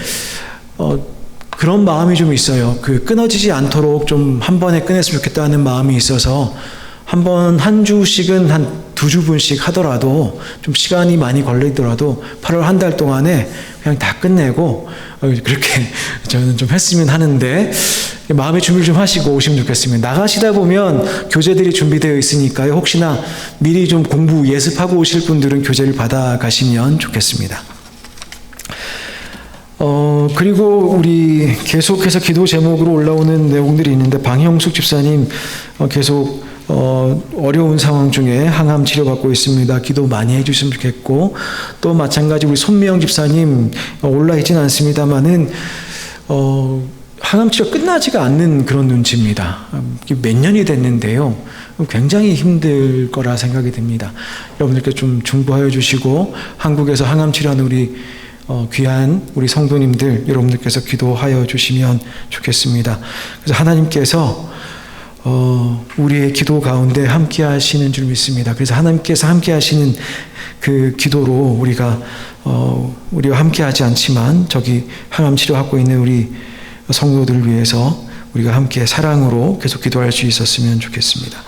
Speaker 1: 그런 마음이 좀 있어요. 끊어지지 않도록 좀 한 번에 끝냈으면 좋겠다는 마음이 있어서 한 주씩은 한 2주분씩 하더라도 좀 시간이 많이 걸리더라도 8월 한 달 동안에 그냥 다 끝내고 그렇게 저는 좀 했으면 하는데 마음의 준비를 좀 하시고 오시면 좋겠습니다. 나가시다 보면 교재들이 준비되어 있으니까요. 혹시나 미리 좀 공부 예습하고 오실 분들은 교재를 받아 가시면 좋겠습니다. 그리고 우리 계속해서 기도 제목으로 올라오는 내용들이 있는데 방형숙 집사님 계속 어려운 상황 중에 항암 치료받고 있습니다. 기도 많이 해주시면 좋겠고, 또 마찬가지 우리 손미영 집사님 올라있진 않습니다만은 항암 치료 끝나지가 않는 그런 눈치입니다. 몇 년이 됐는데요. 굉장히 힘들 거라 생각이 듭니다. 여러분들께 좀 중보하여 주시고 한국에서 항암 치료하는 우리 귀한 우리 성도님들 여러분들께서 기도하여 주시면 좋겠습니다. 그래서 하나님께서 우리의 기도 가운데 함께 하시는 줄 믿습니다. 그래서 하나님께서 함께 하시는 그 기도로 우리와 함께 하지 않지만 저기 항암 치료하고 있는 우리 성도들을 위해서 우리가 함께 사랑으로 계속 기도할 수 있었으면 좋겠습니다.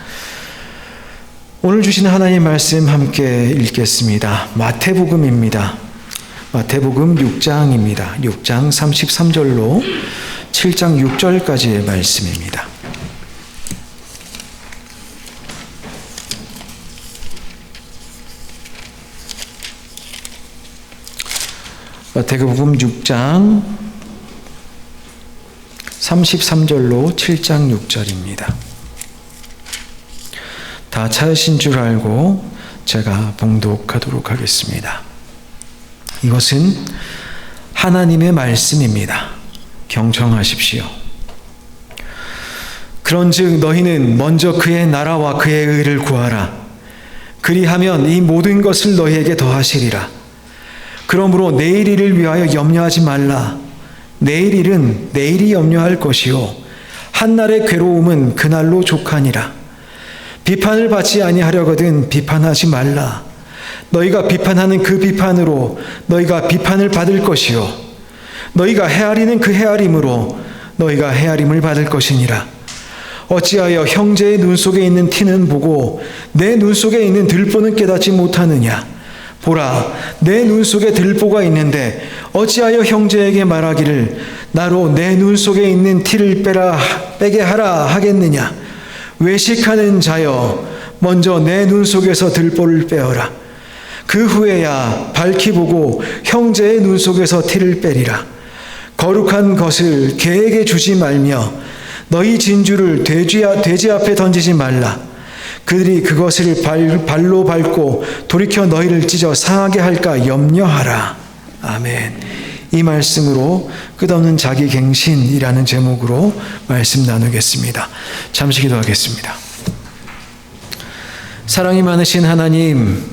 Speaker 1: 오늘 주시는 하나님의 말씀 함께 읽겠습니다. 마태복음입니다. 마태복음 6장입니다. 6장 33절로 7장 6절까지의 말씀입니다. 마태복음 6장 33절로 7장 6절입니다. 다 찾으신 줄 알고 제가 봉독하도록 하겠습니다. 이것은 하나님의 말씀입니다. 경청하십시오. 그런즉 너희는 먼저 그의 나라와 그의 의를 구하라. 그리하면 이 모든 것을 너희에게 더하시리라. 그러므로 내일 일을 위하여 염려하지 말라. 내일 일은 내일이 염려할 것이요 한날의 괴로움은 그날로 족하니라. 비판을 받지 아니하려거든 비판하지 말라. 너희가 비판하는 그 비판으로 너희가 비판을 받을 것이요 너희가 헤아리는 그 헤아림으로 너희가 헤아림을 받을 것이니라. 어찌하여 형제의 눈 속에 있는 티는 보고 내 눈 속에 있는 들보는 깨닫지 못하느냐. 보라, 내 눈 속에 들보가 있는데 어찌하여 형제에게 말하기를 나로 내 눈 속에 있는 티를 빼게 하라 하겠느냐. 외식하는 자여, 먼저 내 눈 속에서 들보를 빼어라. 그 후에야 밝히 보고 형제의 눈 속에서 티를 빼리라. 거룩한 것을 개에게 주지 말며 너희 진주를 돼지 앞에 던지지 말라. 그들이 그것을 발로 밟고 돌이켜 너희를 찢어 상하게 할까 염려하라. 아멘. 이 말씀으로 끝없는 자기 갱신이라는 제목으로 말씀 나누겠습니다. 잠시 기도하겠습니다. 사랑이 많으신 하나님,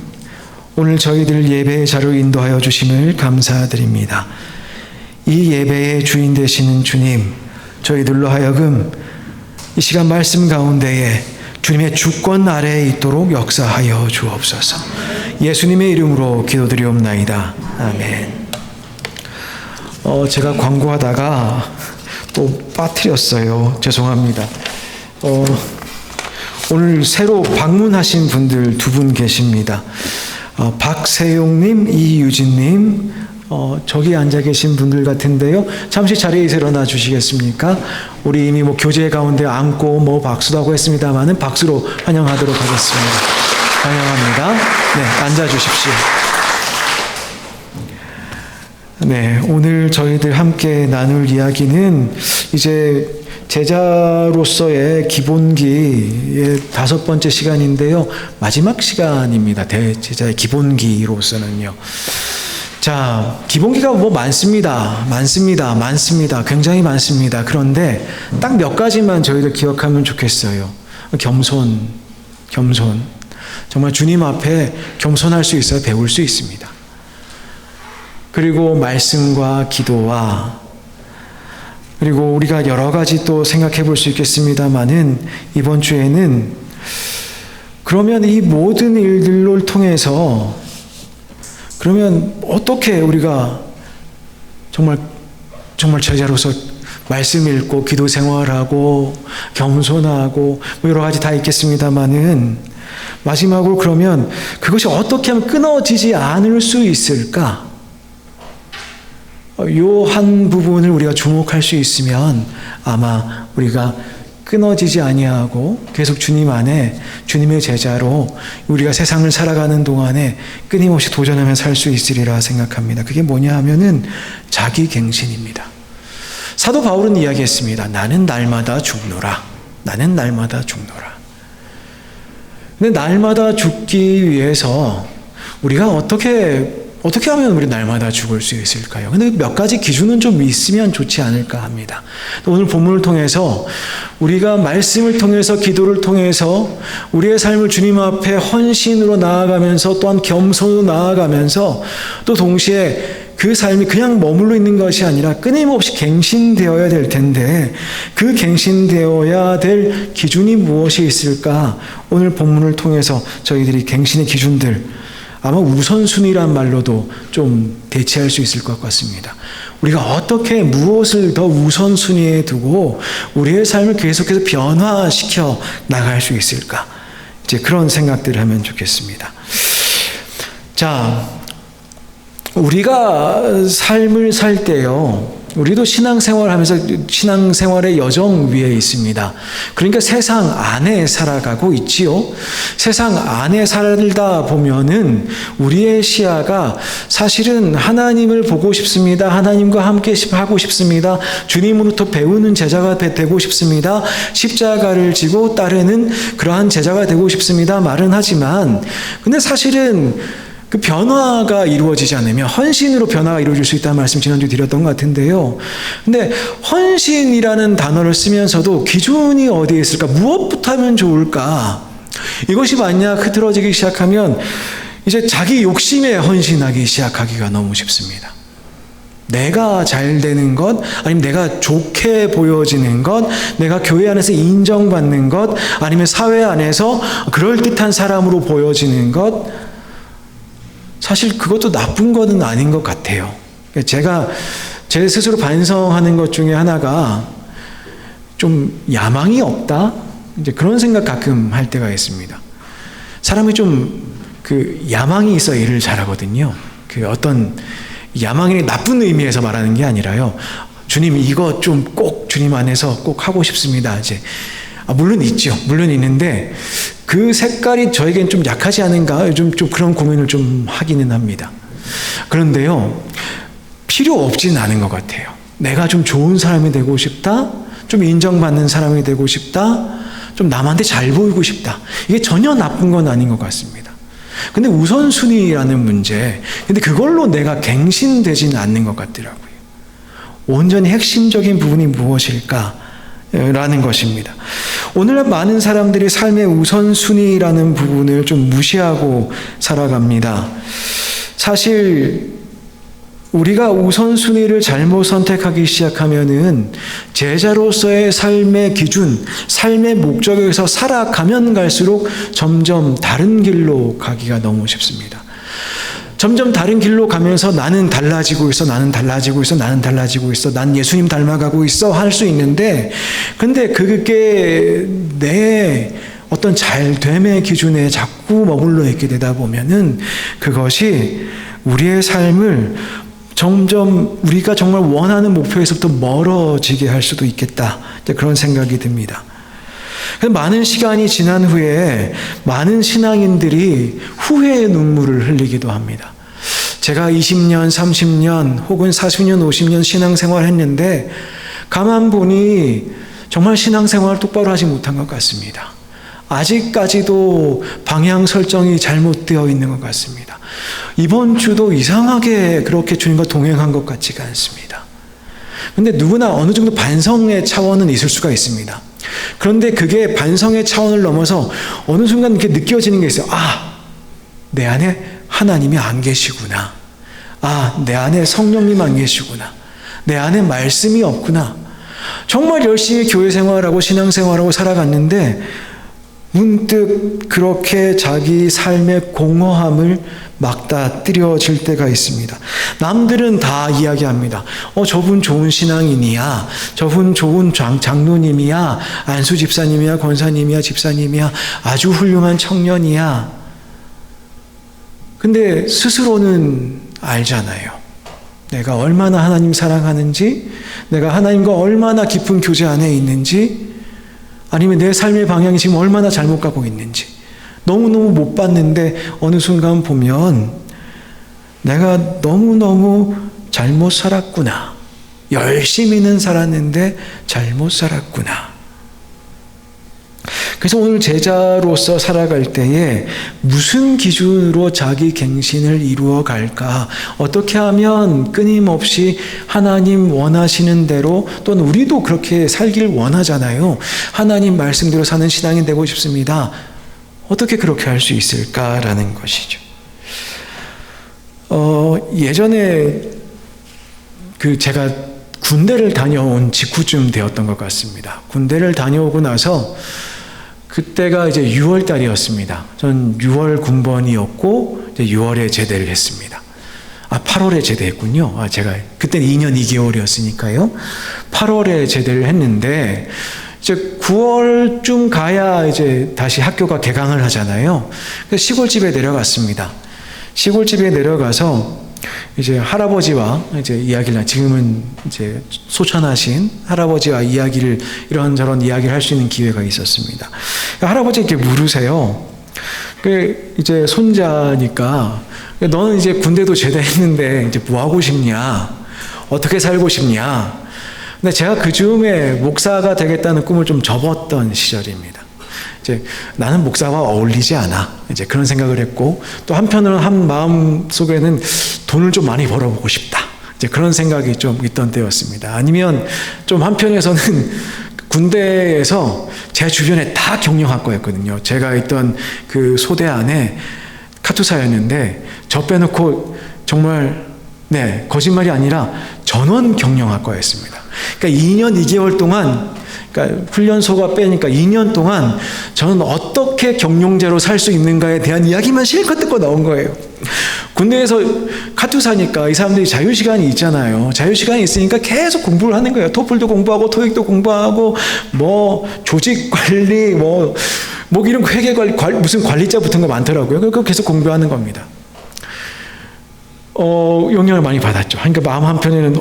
Speaker 1: 오늘 저희들 예배의 자로 인도하여 주심을 감사드립니다. 이 예배의 주인 되시는 주님, 저희들로 하여금 이 시간 말씀 가운데에 주님의 주권 아래에 있도록 역사하여 주옵소서. 예수님의 이름으로 기도드리옵나이다. 아멘. 제가 광고하다가 또 빠뜨렸어요. 죄송합니다. 오늘 새로 방문하신 분들 2분 계십니다. 박세용님, 이유진님, 저기 앉아 계신 분들 같은데요. 잠시 자리에서 일어나 주시겠습니까? 우리 이미 교제 가운데 앉고 박수도 하고 했습니다만은 박수로 환영하도록 하겠습니다. 환영합니다. 네, 앉아 주십시오. 네, 오늘 저희들 함께 나눌 이야기는 이제 제자로서의 기본기의 5번째 시간인데요. 마지막 시간입니다. 대제자의 기본기로서는요. 자, 기본기가 많습니다. 많습니다. 굉장히 많습니다. 그런데 딱 몇 가지만 저희들 기억하면 좋겠어요. 겸손. 정말 주님 앞에 겸손할 수 있어야 배울 수 있습니다. 그리고 말씀과 기도와, 그리고 우리가 여러 가지 또 생각해 볼 수 있겠습니다만은 이번 주에는 그러면 이 모든 일들을 통해서 그러면 어떻게 우리가 정말 제자로서 말씀 읽고 기도 생활하고 겸손하고 뭐 여러 가지 다 있겠습니다만은 마지막으로 그러면 그것이 어떻게 하면 끊어지지 않을 수 있을까? 요 한 부분을 우리가 주목할 수 있으면 아마 우리가 끊어지지 아니하고 계속 주님 안에 주님의 제자로 우리가 세상을 살아가는 동안에 끊임없이 도전하며 살 수 있으리라 생각합니다. 그게 뭐냐 하면은 자기갱신입니다. 사도 바울은 이야기했습니다. 나는 날마다 죽노라. 나는 날마다 죽노라. 근데 날마다 죽기 위해서 우리가 어떻게 하면 우리 날마다 죽을 수 있을까요? 근데 몇 가지 기준은 좀 있으면 좋지 않을까 합니다. 오늘 본문을 통해서 우리가 말씀을 통해서 기도를 통해서 우리의 삶을 주님 앞에 헌신으로 나아가면서 또한 겸손으로 나아가면서 또 동시에 그 삶이 그냥 머물러 있는 것이 아니라 끊임없이 갱신되어야 될 텐데 그 갱신되어야 될 기준이 무엇이 있을까? 오늘 본문을 통해서 저희들이 갱신의 기준들 아마 우선순위란 말로도 좀 대체할 수 있을 것 같습니다. 우리가 어떻게 무엇을 더 우선순위에 두고 우리의 삶을 계속해서 변화시켜 나갈 수 있을까? 이제 그런 생각들을 하면 좋겠습니다. 자, 우리가 삶을 살 때요, 우리도 신앙생활하면서 신앙생활의 여정 위에 있습니다. 그러니까 세상 안에 살아가고 있지요. 세상 안에 살다 보면은 우리의 시야가 사실은 하나님을 보고 싶습니다. 하나님과 함께 하고 싶습니다. 주님으로부터 배우는 제자가 되고 싶습니다. 십자가를 지고 따르는 그러한 제자가 되고 싶습니다. 말은 하지만 근데 사실은 그 변화가 이루어지지 않으면 헌신으로 변화가 이루어질 수 있다는 말씀 지난주에 드렸던 것 같은데요. 근데 헌신이라는 단어를 쓰면서도 기준이 어디에 있을까? 무엇부터 하면 좋을까? 이것이 만약 흐트러지기 시작하면 이제 자기 욕심에 헌신하기 시작하기가 너무 쉽습니다. 내가 잘 되는 것, 아니면 내가 좋게 보여지는 것, 내가 교회 안에서 인정받는 것, 아니면 사회 안에서 그럴듯한 사람으로 보여지는 것, 사실 그것도 나쁜 것은 아닌 것 같아요. 제가 제 스스로 반성하는 것 중에 하나가 좀 야망이 없다? 이제 그런 생각 가끔 할 때가 있습니다. 사람이 좀 그 야망이 있어 일을 잘하거든요. 그 어떤 야망이 나쁜 의미에서 말하는 게 아니라요. 주님 이거 좀 꼭 주님 안에서 꼭 하고 싶습니다. 이제 물론 있죠. 물론 있는데 그 색깔이 저에겐 좀 약하지 않은가 좀 그런 고민을 좀 하기는 합니다. 그런데요, 필요 없지는 않은 것 같아요. 내가 좀 좋은 사람이 되고 싶다, 좀 인정받는 사람이 되고 싶다, 좀 남한테 잘 보이고 싶다. 이게 전혀 나쁜 건 아닌 것 같습니다. 근데 우선순위라는 문제, 근데 그걸로 내가 갱신되지는 않는 것 같더라고요. 온전히 핵심적인 부분이 무엇일까? 라는 것입니다. 오늘날 많은 사람들이 삶의 우선순위라는 부분을 좀 무시하고 살아갑니다. 사실 우리가 우선순위를 잘못 선택하기 시작하면은 제자로서의 삶의 기준, 삶의 목적에서 살아가면 갈수록 점점 다른 길로 가기가 너무 쉽습니다. 점점 다른 길로 가면서 나는 달라지고 있어, 나는 달라지고 있어, 나는 달라지고 있어, 난 예수님 닮아가고 있어 할 수 있는데, 근데 그게 내 어떤 잘됨의 기준에 자꾸 머물러 있게 되다 보면은 그것이 우리의 삶을 점점 우리가 정말 원하는 목표에서부터 멀어지게 할 수도 있겠다. 그런 생각이 듭니다. 많은 시간이 지난 후에 많은 신앙인들이 후회의 눈물을 흘리기도 합니다. 제가 20년, 30년 혹은 40년, 50년 신앙생활을 했는데 가만 보니 정말 신앙생활을 똑바로 하지 못한 것 같습니다. 아직까지도 방향 설정이 잘못되어 있는 것 같습니다. 이번 주도 이상하게 그렇게 주님과 동행한 것 같지가 않습니다. 그런데 누구나 어느 정도 반성의 차원은 있을 수가 있습니다. 그런데 그게 반성의 차원을 넘어서 어느 순간 이렇게 느껴지는 게 있어요. 내 안에 하나님이 안 계시구나. 내 안에 성령님 안 계시구나. 내 안에 말씀이 없구나. 정말 열심히 교회 생활하고 신앙 생활하고 살아갔는데 문득 그렇게 자기 삶의 공허함을 막다뜨려질 때가 있습니다. 남들은 다 이야기합니다. 저분 좋은 신앙인이야. 저분 좋은 장로님이야. 안수 집사님이야. 권사님이야. 집사님이야. 아주 훌륭한 청년이야. 근데 스스로는 알잖아요. 내가 얼마나 하나님 사랑하는지, 내가 하나님과 얼마나 깊은 교제 안에 있는지, 아니면 내 삶의 방향이 지금 얼마나 잘못 가고 있는지 너무너무 못 봤는데 어느 순간 보면 내가 너무너무 잘못 살았구나. 열심히는 살았는데 잘못 살았구나. 그래서 오늘 제자로서 살아갈 때에 무슨 기준으로 자기 갱신을 이루어 갈까? 어떻게 하면 끊임없이 하나님 원하시는 대로, 또는 우리도 그렇게 살길 원하잖아요. 하나님 말씀대로 사는 신앙이 되고 싶습니다. 어떻게 그렇게 할 수 있을까라는 것이죠. 예전에 제가 군대를 다녀온 직후쯤 되었던 것 같습니다. 군대를 다녀오고 나서 그때가 이제 6월 달이었습니다. 전 6월 군번이었고 이제 6월에 제대를 했습니다. 8월에 제대했군요. 제가 그때는 2년 2개월이었으니까요. 8월에 제대를 했는데 이제 9월쯤 가야 이제 다시 학교가 개강을 하잖아요. 그래서 시골집에 내려갔습니다. 시골집에 내려가서 이제 할아버지와 이제 이야기를, 지금은 이제 소천하신 할아버지와 이야기를, 이런저런 이야기를 할 수 있는 기회가 있었습니다. 할아버지께 물으세요. 이제 손자니까, 너는 이제 군대도 제대했는데 이제 뭐 하고 싶냐? 어떻게 살고 싶냐? 근데 제가 그 즈음에 목사가 되겠다는 꿈을 좀 접었던 시절입니다. 이제 나는 목사와 어울리지 않아. 이제 그런 생각을 했고, 또 한편으로는 한 마음 속에는 돈을 좀 많이 벌어보고 싶다. 이제 그런 생각이 좀 있던 때였습니다. 아니면 좀 한편에서는 군대에서 제 주변에 다 경영학과였거든요. 제가 있던 그 소대 안에 카투사였는데 저 빼놓고 정말 거짓말이 아니라 전원 경영학과였습니다. 그러니까 2년 2개월 동안, 그러니까 훈련소가 빼니까 2년 동안 저는 어떻게 경영자로 살 수 있는가에 대한 이야기만 실컷 듣고 나온 거예요. 군대에서 카투사니까 이 사람들이 자유시간이 있잖아요. 자유시간이 있으니까 계속 공부를 하는 거예요. 토플도 공부하고 토익도 공부하고 뭐 조직관리 뭐 이런 회계관리 무슨 관리자 붙은 거 많더라고요. 그거 계속 공부하는 겁니다. 영향을 많이 받았죠. 그러니까 마음 한편에는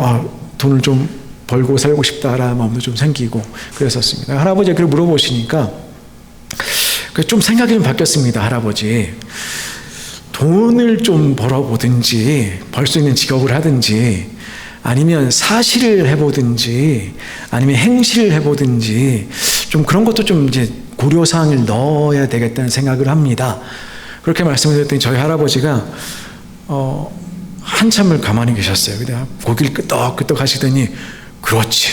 Speaker 1: 돈을 좀 벌고 살고 싶다라는 마음도 좀 생기고 그랬었습니다. 할아버지가 그걸 물어보시니까 좀 생각이 좀 바뀌었습니다. 할아버지, 돈을 좀 벌어보든지, 벌 수 있는 직업을 하든지, 아니면 사실을 해보든지, 아니면 행실을 해보든지, 좀 그런 것도 좀 이제 고려사항을 넣어야 되겠다는 생각을 합니다. 그렇게 말씀을 드렸더니 저희 할아버지가 한참을 가만히 계셨어요. 그냥 고개를 끄덕끄덕 하시더니, 그렇지,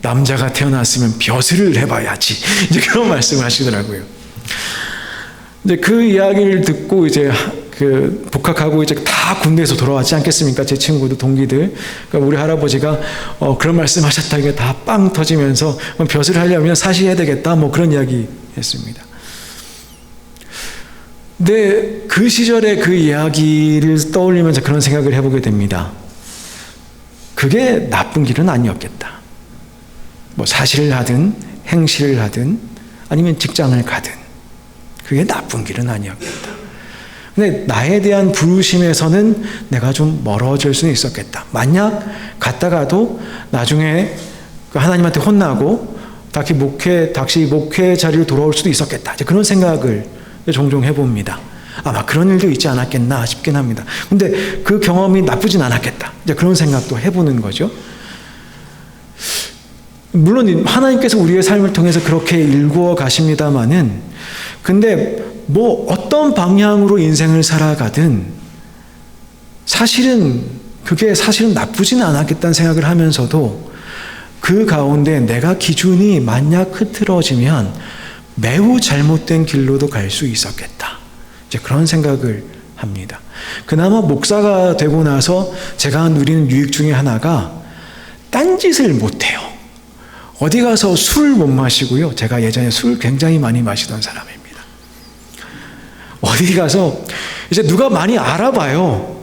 Speaker 1: 남자가 태어났으면 벼슬을 해봐야지, 이제 그런 말씀을 하시더라고요. 이제 그 이야기를 듣고 이제 복학하고 이제 다 군대에서 돌아왔지 않겠습니까? 제 친구들, 동기들. 그러니까 우리 할아버지가 그런 말씀하셨다니까 다 빵 터지면서 벼슬을 하려면 사시해야 되겠다, 뭐 그런 이야기 했습니다. 근데 그 시절의 그 이야기를 떠올리면서 그런 생각을 해보게 됩니다. 그게 나쁜 길은 아니었겠다. 뭐 사실을 하든 행실을 하든 아니면 직장을 가든 그게 나쁜 길은 아니었겠다. 근데 나에 대한 부르심에서는 내가 좀 멀어질 수는 있었겠다. 만약 갔다가도 나중에 하나님한테 혼나고 다시 목회 자리로 돌아올 수도 있었겠다. 이제 그런 생각을 종종 해봅니다. 아마 그런 일도 있지 않았겠나 싶긴 합니다. 근데 그 경험이 나쁘진 않았겠다. 이제 그런 생각도 해보는 거죠. 물론 하나님께서 우리의 삶을 통해서 그렇게 일구어 가십니다마는, 근데 뭐 어떤 방향으로 인생을 살아가든 그게 사실은 나쁘진 않았겠다는 생각을 하면서도 그 가운데 내가 기준이 만약 흐트러지면 매우 잘못된 길로도 갈 수 있었겠다. 이제 그런 생각을 합니다. 그나마 목사가 되고 나서 제가 누리는 유익 중에 하나가 딴짓을 못해요. 어디 가서 술 못 마시고요. 제가 예전에 술 굉장히 많이 마시던 사람입니다. 어디 가서 이제 누가 많이 알아봐요.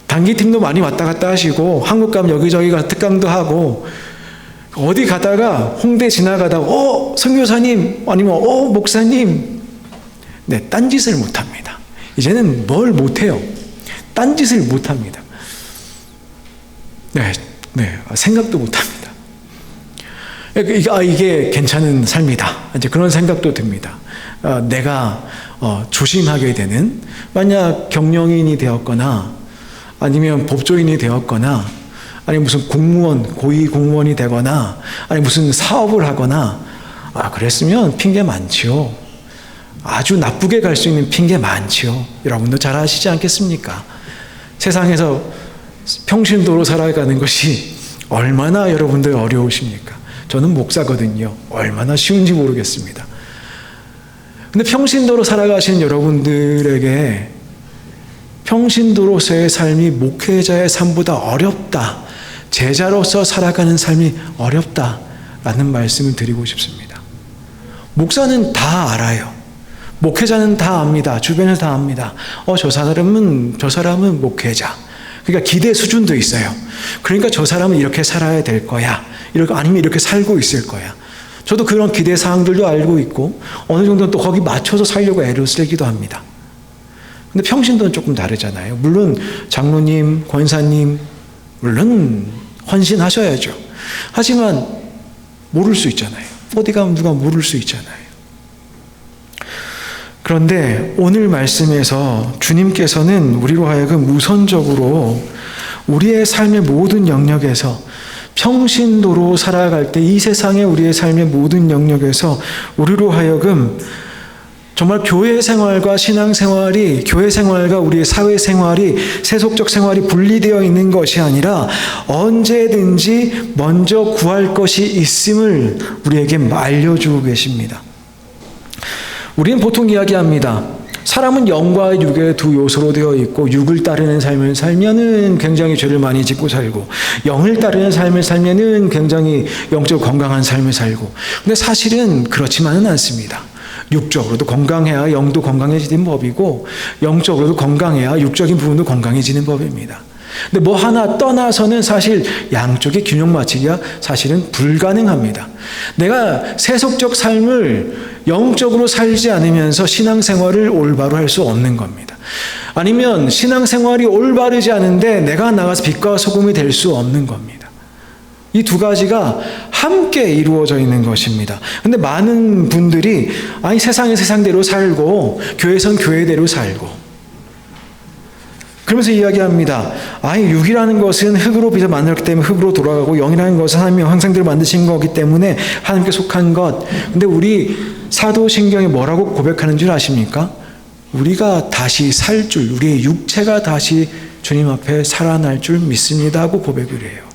Speaker 1: 단기팀도 많이 왔다 갔다 하시고 한국 가면 여기저기 가서 특강도 하고 어디 가다가 홍대 지나가다가 선교사님 아니면 목사님 네, 딴짓을 못합니다. 이제는 뭘 못해요. 딴짓을 못합니다. 네, 생각도 못합니다. 이게 괜찮은 삶이다. 이제 그런 생각도 듭니다. 내가 조심하게 되는, 만약 경영인이 되었거나 아니면 법조인이 되었거나 아니면 무슨 공무원, 고위 공무원이 되거나 아니면 무슨 사업을 하거나 그랬으면 핑계 많지요. 아주 나쁘게 갈 수 있는 핑계 많지요. 여러분도 잘 아시지 않겠습니까? 세상에서 평신도로 살아가는 것이 얼마나 여러분들 어려우십니까? 저는 목사거든요. 얼마나 쉬운지 모르겠습니다. 근데 평신도로 살아가시는 여러분들에게 평신도로서의 삶이 목회자의 삶보다 어렵다, 제자로서 살아가는 삶이 어렵다라는 말씀을 드리고 싶습니다. 목사는 다 알아요. 목회자는 다 압니다. 주변에서 다 압니다. 저 사람은 목회자. 그러니까 기대 수준도 있어요. 그러니까 저 사람은 이렇게 살아야 될 거야. 아니면 이렇게 살고 있을 거야. 저도 그런 기대 사항들도 알고 있고 어느 정도는 또 거기 맞춰서 살려고 애를 쓰기도 합니다. 근데 평신도는 조금 다르잖아요. 물론 장로님, 권사님 물론 헌신하셔야죠. 하지만 모를 수 있잖아요. 어디 가면 누가 모를 수 있잖아요. 그런데 오늘 말씀에서 주님께서는 우리로 하여금 우선적으로 우리의 삶의 모든 영역에서 평신도로 살아갈 때 이 세상의 우리의 삶의 모든 영역에서 우리로 하여금 정말 교회 생활과 신앙 생활이, 교회 생활과 우리의 사회 생활이, 세속적 생활이 분리되어 있는 것이 아니라 언제든지 먼저 구할 것이 있음을 우리에게 알려주고 계십니다. 우리는 보통 이야기합니다. 사람은 영과 육의 두 요소로 되어 있고 육을 따르는 삶을 살면은 굉장히 죄를 많이 짓고 살고 영을 따르는 삶을 살면은 굉장히 영적으로 건강한 삶을 살고, 근데 사실은 그렇지만은 않습니다. 육적으로도 건강해야 영도 건강해지는 법이고 영적으로도 건강해야 육적인 부분도 건강해지는 법입니다. 근데 뭐 하나 떠나서는 사실 양쪽의 균형 맞추기가 사실은 불가능합니다. 내가 세속적 삶을 영적으로 살지 않으면서 신앙생활을 올바로 할 수 없는 겁니다. 아니면 신앙생활이 올바르지 않은데 내가 나가서 빛과 소금이 될 수 없는 겁니다. 이 두 가지가 함께 이루어져 있는 것입니다. 근데 많은 분들이 세상은 세상대로 살고 교회선 교회대로 살고 그러면서 이야기합니다. 육이라는 것은 흙으로 빚어 만들었기 때문에 흙으로 돌아가고 영이라는 것은 하나님의 형상대로 만드신 거기 때문에 하나님께 속한 것. 근데 우리 사도신경이 뭐라고 고백하는 줄 아십니까? 우리가 다시 살 줄, 우리의 육체가 다시 주님 앞에 살아날 줄 믿습니다 하고 고백을 해요.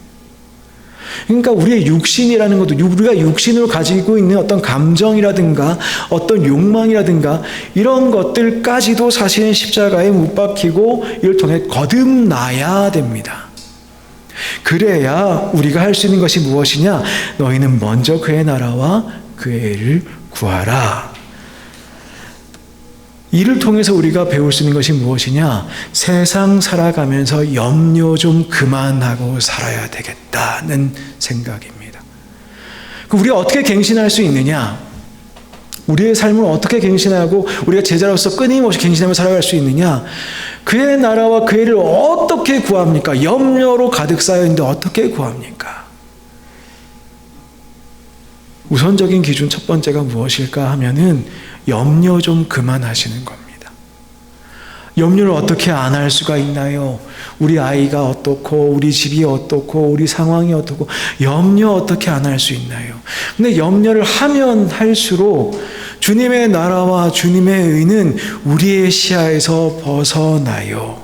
Speaker 1: 그러니까 우리의 육신이라는 것도 우리가 육신으로 가지고 있는 어떤 감정이라든가 어떤 욕망이라든가 이런 것들까지도 사실은 십자가에 못 박히고 이를 통해 거듭나야 됩니다. 그래야 우리가 할 수 있는 것이 무엇이냐? 너희는 먼저 그의 나라와 그의 의를 구하라. 이를 통해서 우리가 배울 수 있는 것이 무엇이냐? 세상 살아가면서 염려 좀 그만하고 살아야 되겠다는 생각입니다. 우리가 어떻게 갱신할 수 있느냐? 우리의 삶을 어떻게 갱신하고 우리가 제자로서 끊임없이 갱신하며 살아갈 수 있느냐? 그의 나라와 그의 의를 어떻게 구합니까? 염려로 가득 쌓여있는데 어떻게 구합니까? 우선적인 기준 첫 번째가 무엇일까 하면은 염려 좀 그만하시는 겁니다. 염려를 어떻게 안 할 수가 있나요? 우리 아이가 어떻고 우리 집이 어떻고 우리 상황이 어떻고 염려 어떻게 안 할 수 있나요? 근데 염려를 하면 할수록 주님의 나라와 주님의 의는 우리의 시야에서 벗어나요.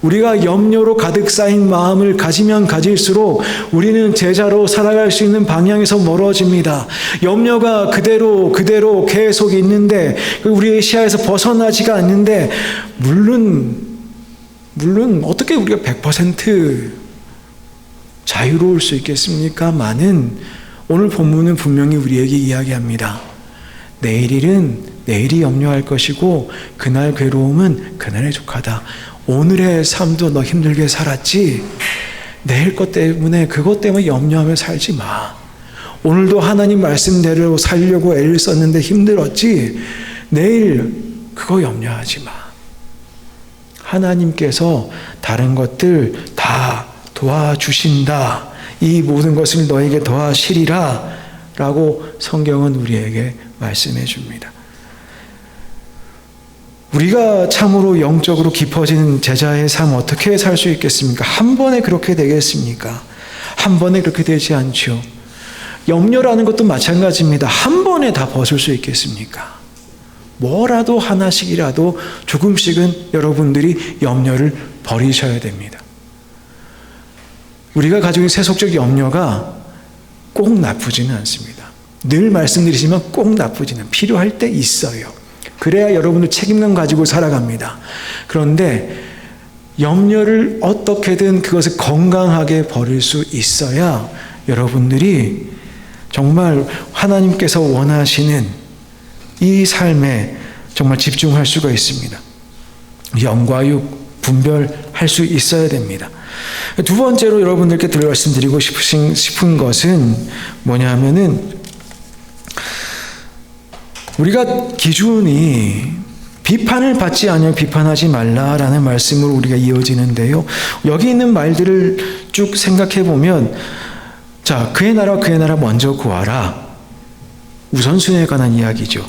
Speaker 1: 우리가 염려로 가득 쌓인 마음을 가지면 가질수록 우리는 제자로 살아갈 수 있는 방향에서 멀어집니다. 염려가 그대로 계속 있는데 우리의 시야에서 벗어나지가 않는데 물론 어떻게 우리가 100% 자유로울 수 있겠습니까? 오늘 본문은 분명히 우리에게 이야기합니다. 내일 일은 내일이 염려할 것이고 그날 괴로움은 그날의 족하다. 오늘의 삶도 너 힘들게 살았지 내일 것 때문에 그것 때문에 염려하며 살지 마. 오늘도 하나님 말씀대로 살려고 애를 썼는데 힘들었지 내일 그거 염려하지 마. 하나님께서 다른 것들 다 도와주신다. 이 모든 것을 너에게 더하시리라 라고 성경은 우리에게 말씀해 줍니다. 우리가 참으로 영적으로 깊어지는 제자의 삶 어떻게 살 수 있겠습니까? 한 번에 그렇게 되겠습니까? 한 번에 그렇게 되지 않죠. 염려라는 것도 마찬가지입니다. 한 번에 다 벗을 수 있겠습니까? 뭐라도 하나씩이라도 조금씩은 여러분들이 염려를 버리셔야 됩니다. 우리가 가지고 있는 세속적 염려가 꼭 나쁘지는 않습니다. 늘 말씀드리지만 꼭 나쁘지는 필요할 때 있어요. 그래야 여러분들 책임감 가지고 살아갑니다. 그런데 염려를 어떻게든 그것을 건강하게 버릴 수 있어야 여러분들이 정말 하나님께서 원하시는 이 삶에 정말 집중할 수가 있습니다. 영과 육 분별할 수 있어야 됩니다. 두 번째로 여러분들께 말씀드리고 싶은 것은 뭐냐면은 우리가 기준이 비판을 받지 않으면 비판하지 말라라는 말씀으로 우리가 이어지는데요. 여기 있는 말들을 쭉 생각해 보면 자, 그의 나라와 그의 나라 먼저 구하라. 우선순위에 관한 이야기죠.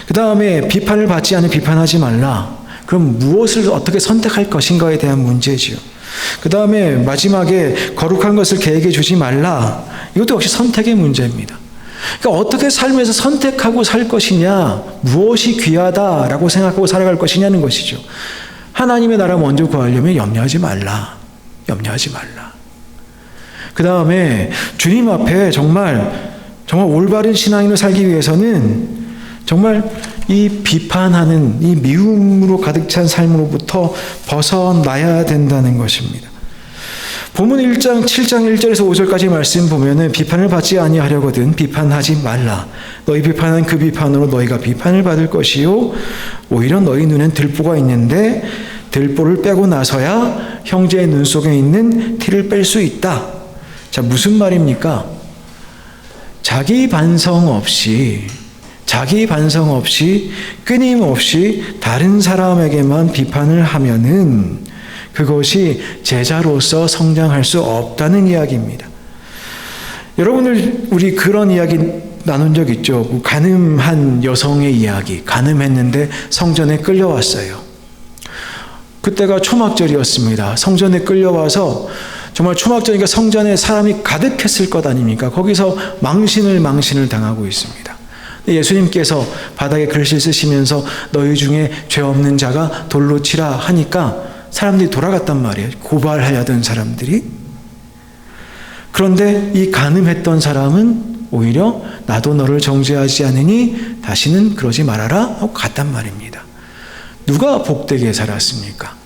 Speaker 1: 그 다음에 비판을 받지 않으면 비판하지 말라. 그럼 무엇을 어떻게 선택할 것인가에 대한 문제지요. 그 다음에 마지막에 거룩한 것을 계획해 주지 말라. 이것도 역시 선택의 문제입니다. 그러니까 어떻게 삶에서 선택하고 살 것이냐, 무엇이 귀하다라고 생각하고 살아갈 것이냐는 것이죠. 하나님의 나라 먼저 구하려면 염려하지 말라. 염려하지 말라. 그 다음에 주님 앞에 정말 올바른 신앙인으로 살기 위해서는 정말 이 비판하는 이 미움으로 가득 찬 삶으로부터 벗어나야 된다는 것입니다. 본문 1장 7장 1절에서 5절까지 말씀 보면은 비판을 받지 아니하려거든 비판하지 말라. 너희 비판은 그 비판으로 너희가 비판을 받을 것이요 오히려 너희 눈엔 들보가 있는데 들보를 빼고 나서야 형제의 눈 속에 있는 티를 뺄 수 있다. 자, 무슨 말입니까? 자기 반성 없이 끊임없이 다른 사람에게만 비판을 하면은 그것이 제자로서 성장할 수 없다는 이야기입니다. 여러분들 우리 그런 이야기 나눈 적 있죠. 간음한 여성의 이야기. 간음했는데 성전에 끌려왔어요. 그때가 초막절이었습니다. 성전에 끌려와서 정말 초막절이니까 성전에 사람이 가득했을 것 아닙니까? 거기서 망신을 당하고 있습니다. 예수님께서 바닥에 글씨 쓰시면서 너희 중에 죄 없는 자가 돌로 치라 하니까 사람들이 돌아갔단 말이에요. 고발하려던 사람들이. 그런데 이 간음했던 사람은 오히려 나도 너를 정죄하지 않으니 다시는 그러지 말아라 하고 갔단 말입니다. 누가 복되게 살았습니까?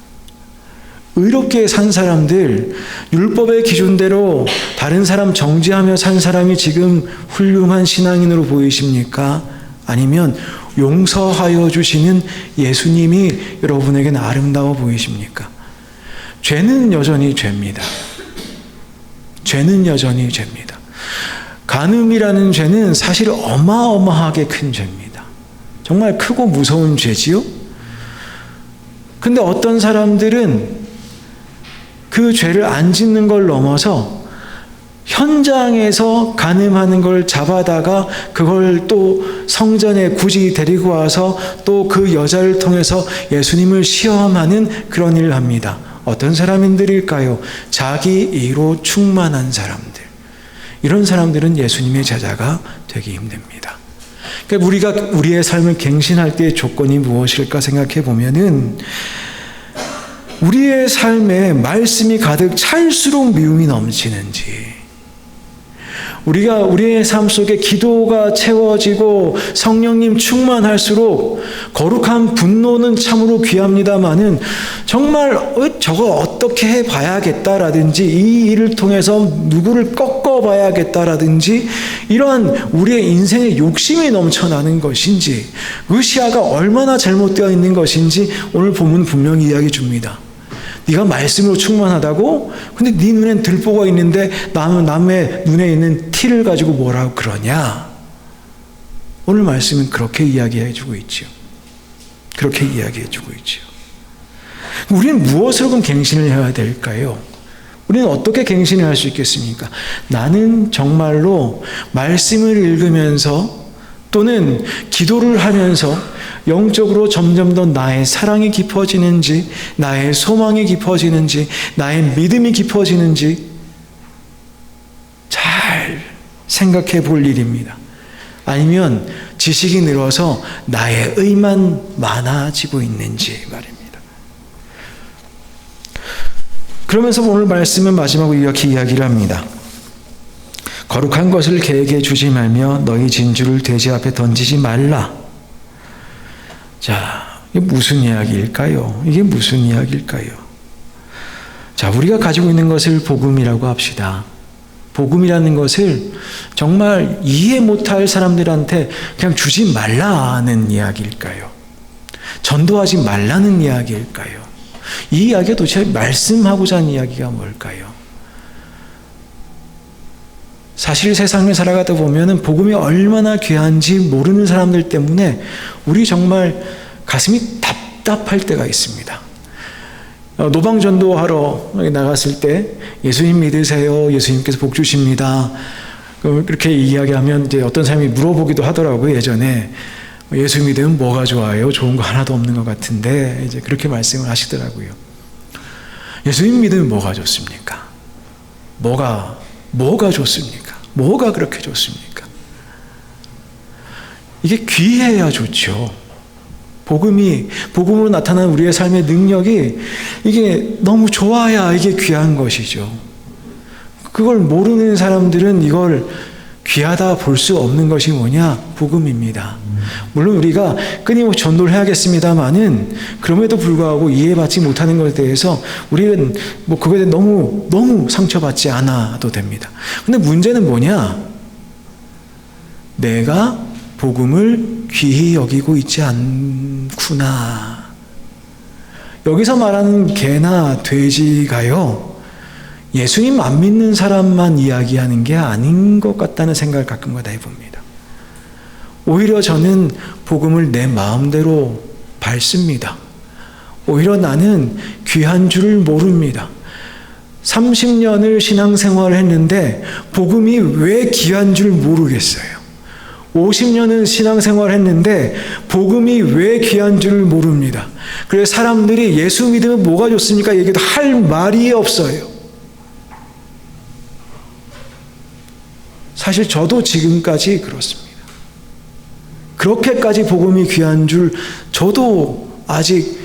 Speaker 1: 의롭게 산 사람들, 율법의 기준대로 다른 사람 정죄하며 산 사람이 지금 훌륭한 신앙인으로 보이십니까? 아니면 용서하여 주시는 예수님이 여러분에게는 아름다워 보이십니까? 죄는 여전히 죄입니다. 죄는 여전히 죄입니다. 간음이라는 죄는 사실 어마어마하게 큰 죄입니다. 정말 크고 무서운 죄지요? 근데 어떤 사람들은 그 죄를 안 짓는 걸 넘어서 현장에서 간음하는 걸 잡아다가 그걸 또 성전에 굳이 데리고 와서 또 그 여자를 통해서 예수님을 시험하는 그런 일을 합니다. 어떤 사람들일까요? 자기 이로 충만한 사람들. 이런 사람들은 예수님의 제자가 되기 힘듭니다. 그러니까 우리가 우리의 삶을 갱신할 때의 조건이 무엇일까 생각해 보면은 우리의 삶에 말씀이 가득 찰수록 미움이 넘치는지, 우리의 삶 속에 기도가 채워지고 성령님 충만할수록 거룩한 분노는 참으로 귀합니다마는 정말 저거 어떻게 해봐야겠다라든지 이 일을 통해서 누구를 꺾어봐야겠다라든지 이러한 우리의 인생의 욕심이 넘쳐나는 것인지 의시아가 얼마나 잘못되어 있는 것인지 오늘 본문 분명히 이야기해 줍니다. 네가 말씀으로 충만하다고? 근데 네 눈엔 들보가 있는데 남의 눈에 있는 티를 가지고 뭐라고 그러냐? 오늘 말씀은 그렇게 이야기해 주고 있죠. 그렇게 이야기해 주고 있죠. 우리는 무엇으로 그럼 갱신을 해야 될까요? 우리는 어떻게 갱신을 할 수 있겠습니까? 나는 정말로 말씀을 읽으면서 또는 기도를 하면서 영적으로 점점 더 나의 사랑이 깊어지는지, 나의 소망이 깊어지는지, 나의 믿음이 깊어지는지 잘 생각해 볼 일입니다. 아니면 지식이 늘어서 나의 의만 많아지고 있는지 말입니다. 그러면서 오늘 말씀은 마지막으로 이렇게 이야기를 합니다. 거룩한 것을 개에게 주지 말며 너희 진주를 돼지 앞에 던지지 말라. 자, 이게 무슨 이야기일까요? 이게 무슨 이야기일까요? 자, 우리가 가지고 있는 것을 복음이라고 합시다. 복음이라는 것을 정말 이해 못할 사람들한테 그냥 주지 말라는 이야기일까요? 전도하지 말라는 이야기일까요? 이 이야기가 도대체 말씀하고자 하는 이야기가 뭘까요? 사실 세상을 살아가다 보면 복음이 얼마나 귀한지 모르는 사람들 때문에 우리 정말 가슴이 답답할 때가 있습니다. 노방전도하러 나갔을 때 예수님 믿으세요. 예수님께서 복 주십니다. 그렇게 이야기하면 이제 어떤 사람이 물어보기도 하더라고요. 예전에 예수 믿으면 뭐가 좋아요? 좋은 거 하나도 없는 것 같은데 이제 그렇게 말씀을 하시더라고요. 예수님 믿으면 뭐가 좋습니까? 뭐가 좋습니까? 뭐가 그렇게 좋습니까? 이게 귀해야 좋죠. 복음으로 나타나는 우리의 삶의 능력이 이게 너무 좋아야 이게 귀한 것이죠. 그걸 모르는 사람들은 이걸 귀하다 볼 수 없는 것이 뭐냐? 복음입니다. 물론 우리가 끊임없이 전도를 해야겠습니다만은 그럼에도 불구하고 이해받지 못하는 것에 대해서 우리는 그거에 대해 너무 상처받지 않아도 됩니다. 근데 문제는 뭐냐? 내가 복음을 귀히 여기고 있지 않구나. 여기서 말하는 개나 돼지가요, 예수님 안 믿는 사람만 이야기하는 게 아닌 것 같다는 생각을 가끔가다 해봅니다. 오히려 저는 복음을 내 마음대로 밟습니다. 오히려 나는 귀한 줄을 모릅니다. 30년을 신앙생활을 했는데 복음이 왜 귀한 줄 모르겠어요. 50년은 신앙생활을 했는데 복음이 왜 귀한 줄을 모릅니다. 그래서 사람들이 예수 믿으면 뭐가 좋습니까? 얘기도 할 말이 없어요. 사실 저도 지금까지 그렇습니다. 그렇게까지 복음이 귀한 줄 저도 아직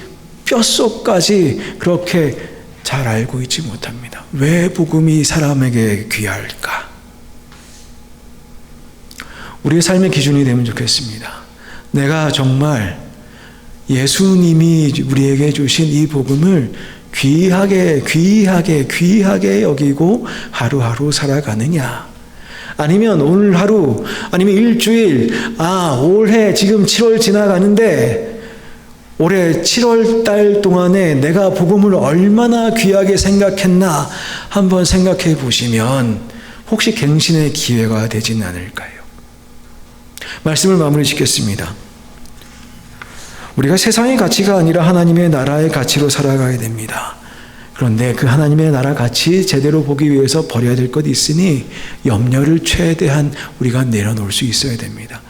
Speaker 1: 뼛속까지 그렇게 잘 알고 있지 못합니다. 왜 복음이 사람에게 귀할까? 우리의 삶의 기준이 되면 좋겠습니다. 내가 정말 예수님이 우리에게 주신 이 복음을 귀하게 여기고 하루하루 살아가느냐? 아니면 오늘 하루, 아니면 일주일, 올해 지금 7월 지나가는데 올해 7월 달 동안에 내가 복음을 얼마나 귀하게 생각했나 한번 생각해 보시면 혹시 갱신의 기회가 되진 않을까요? 말씀을 마무리 짓겠습니다. 우리가 세상의 가치가 아니라 하나님의 나라의 가치로 살아가야 됩니다. 그런데 그 하나님의 나라 가치 제대로 보기 위해서 버려야 될 것이 있으니 염려를 최대한 우리가 내려놓을 수 있어야 됩니다.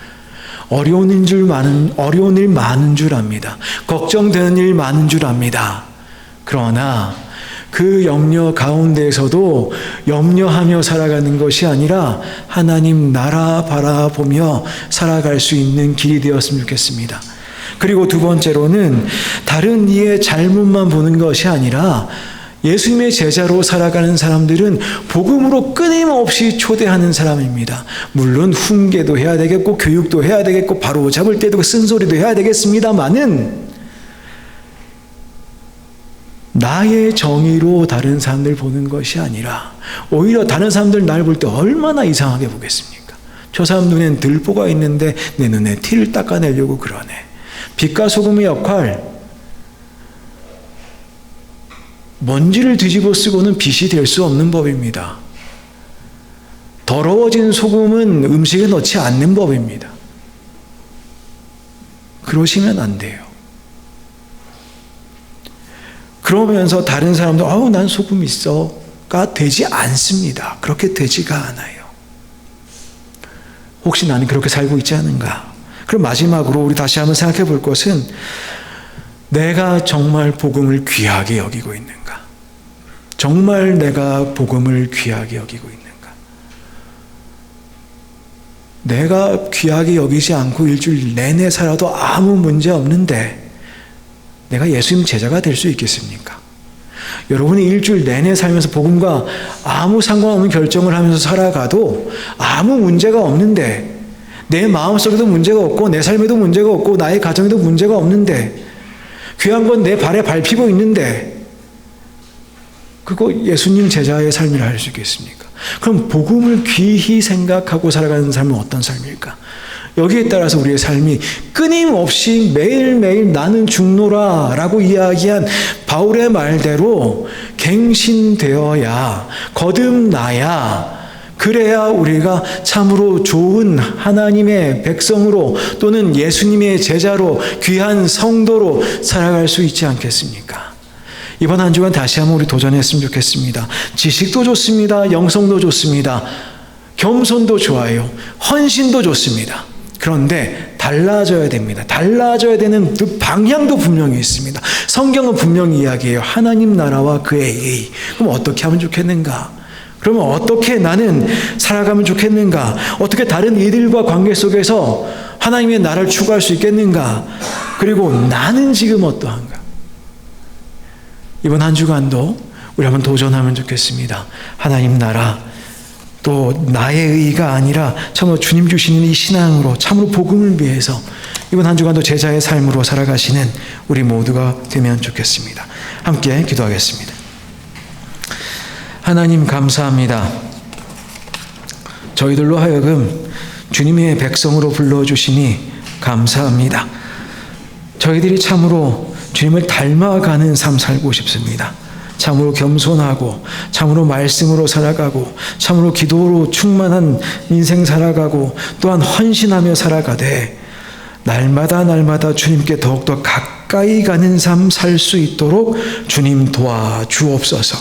Speaker 1: 어려운 일 많은 줄 압니다. 걱정되는 일 많은 줄 압니다. 그러나 그 염려 가운데에서도 염려하며 살아가는 것이 아니라 하나님 나라 바라보며 살아갈 수 있는 길이 되었으면 좋겠습니다. 그리고 두 번째로는 다른 이의 잘못만 보는 것이 아니라 예수님의 제자로 살아가는 사람들은 복음으로 끊임없이 초대하는 사람입니다. 물론 훈계도 해야 되겠고 교육도 해야 되겠고 바로 잡을 때도 쓴소리도 해야 되겠습니다마는 나의 정의로 다른 사람들 보는 것이 아니라 오히려 다른 사람들 날 볼 때 얼마나 이상하게 보겠습니까? 저 사람 눈엔 들보가 있는데 내 눈에 티를 닦아내려고 그러네. 빛과 소금의 역할, 먼지를 뒤집어 쓰고는 빛이 될 수 없는 법입니다. 더러워진 소금은 음식에 넣지 않는 법입니다. 그러시면 안 돼요. 그러면서 다른 사람도 아우 난 소금 있어가 되지 않습니다. 그렇게 되지가 않아요. 혹시 나는 그렇게 살고 있지 않은가? 그럼 마지막으로 우리 다시 한번 생각해 볼 것은 내가 정말 복음을 귀하게 여기고 있는가? 정말 내가 복음을 귀하게 여기고 있는가? 내가 귀하게 여기지 않고 일주일 내내 살아도 아무 문제 없는데 내가 예수님 제자가 될 수 있겠습니까? 여러분이 일주일 내내 살면서 복음과 아무 상관없는 결정을 하면서 살아가도 아무 문제가 없는데 내 마음속에도 문제가 없고 내 삶에도 문제가 없고 나의 가정에도 문제가 없는데 귀한 건 내 발에 밟히고 있는데 그거 예수님 제자의 삶이라 할 수 있겠습니까? 그럼 복음을 귀히 생각하고 살아가는 삶은 어떤 삶일까? 여기에 따라서 우리의 삶이 끊임없이 매일매일 나는 죽노라 라고 이야기한 바울의 말대로 갱신되어야 거듭나야 그래야 우리가 참으로 좋은 하나님의 백성으로 또는 예수님의 제자로 귀한 성도로 살아갈 수 있지 않겠습니까? 이번 한 주간 다시 한번 우리 도전했으면 좋겠습니다. 지식도 좋습니다. 영성도 좋습니다. 겸손도 좋아요. 헌신도 좋습니다. 그런데 달라져야 됩니다. 달라져야 되는 그 방향도 분명히 있습니다. 성경은 분명히 이야기해요. 하나님 나라와 그의 의. 그럼 어떻게 하면 좋겠는가? 그러면 어떻게 나는 살아가면 좋겠는가? 어떻게 다른 이들과 관계 속에서 하나님의 나라를 추구할 수 있겠는가? 그리고 나는 지금 어떠한가? 이번 한 주간도 우리 한번 도전하면 좋겠습니다. 하나님 나라, 또 나의 의가 아니라 참으로 주님 주시는 이 신앙으로 참으로 복음을 위해서 이번 한 주간도 제자의 삶으로 살아가시는 우리 모두가 되면 좋겠습니다. 함께 기도하겠습니다. 하나님 감사합니다. 저희들로 하여금 주님의 백성으로 불러주시니 감사합니다. 저희들이 참으로 주님을 닮아가는 삶 살고 싶습니다. 참으로 겸손하고 참으로 말씀으로 살아가고 참으로 기도로 충만한 인생 살아가고 또한 헌신하며 살아가되 날마다 주님께 더욱더 가까이 가는 삶 살 수 있도록 주님 도와주옵소서.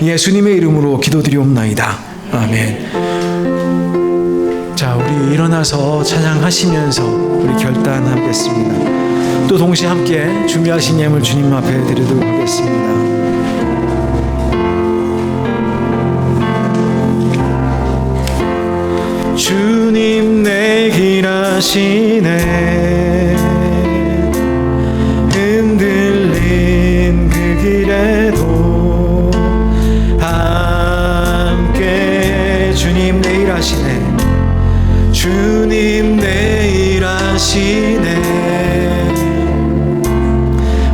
Speaker 1: 예수님의 이름으로 기도드리옵나이다. 아멘. 자, 우리 일어나서 찬양하시면서 우리 결단하겠습니다. 또 동시에 함께 준비하신 예물 주님 앞에 드리도록 하겠습니다. 주님 내 길 아시네. 흔들린 그 길에도 함께 주님 내 일 아시네. 주님 내 일 아시네.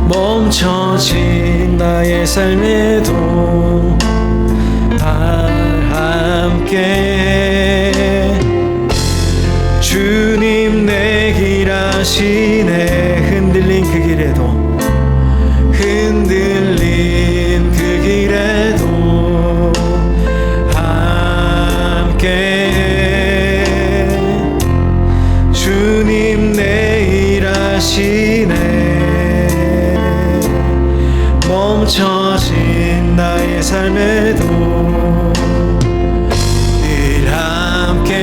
Speaker 1: 멈춰진 나의 삶에도 함께 주님 내 길 아시네. 흔들린 그 길에도 흔들린 그 길에도 함께 주님 내 일 아시네. 멈춰진 나의 삶에도 늘 함께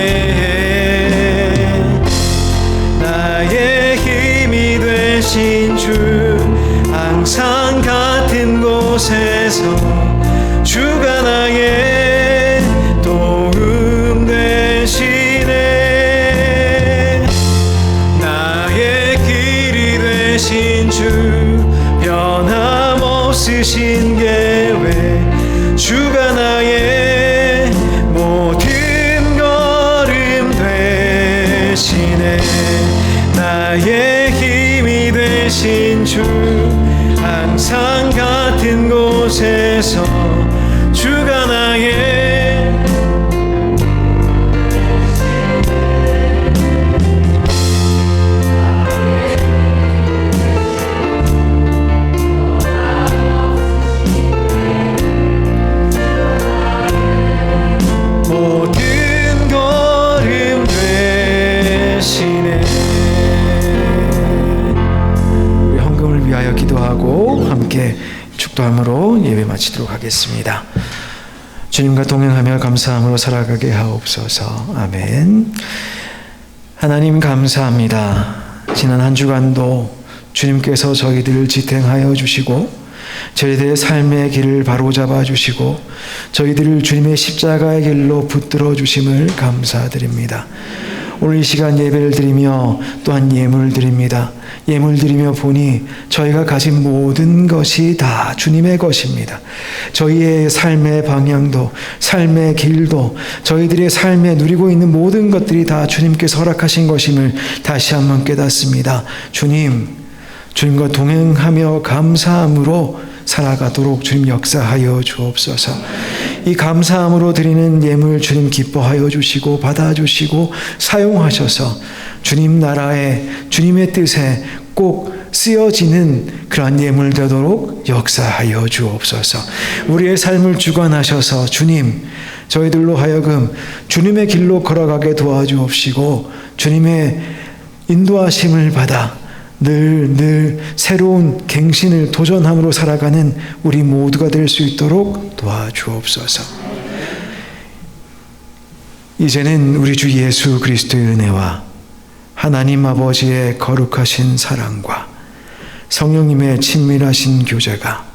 Speaker 1: 나의 힘이 되신 주. 항상 같은 곳에서 주가 나의 도움 되시네. 나의 길이 되신 주. 변함없으신 계획 주가 나의 모든 걸음 되시네. 나의 힘이 되신 주, 항상 같은 곳에서 주가 나의 모든 걸음 되시네. 우리 헌금을 위하여 기도하고 함께 축도함으로 예배 마치도록 하겠습니다. 주님과 동행하며 감사함으로 살아가게 하옵소서. 아멘. 하나님 감사합니다. 지난 한 주간도 주님께서 저희들을 지탱하여 주시고 저희들의 삶의 길을 바로잡아 주시고 저희들을 주님의 십자가의 길로 붙들어 주심을 감사드립니다. 오늘 이 시간 예배를 드리며 또한 예물을 드립니다. 예물 드리며 보니 저희가 가진 모든 것이 다 주님의 것입니다. 저희의 삶의 방향도 삶의 길도 저희들의 삶에 누리고 있는 모든 것들이 다 주님께서 허락하신 것임을 다시 한번 깨닫습니다. 주님과 동행하며 감사함으로 살아가도록 주님 역사하여 주옵소서. 이 감사함으로 드리는 예물 주님 기뻐하여 주시고 받아주시고 사용하셔서 주님 나라에 주님의 뜻에 꼭 쓰여지는 그러한 예물 되도록 역사하여 주옵소서. 우리의 삶을 주관하셔서 주님 저희들로 하여금 주님의 길로 걸어가게 도와주옵시고 주님의 인도하심을 받아 늘 새로운 갱신을 도전함으로 살아가는 우리 모두가 될 수 있도록 도와주옵소서. 이제는 우리 주 예수 그리스도의 은혜와 하나님 아버지의 거룩하신 사랑과 성령님의 친밀하신 교제가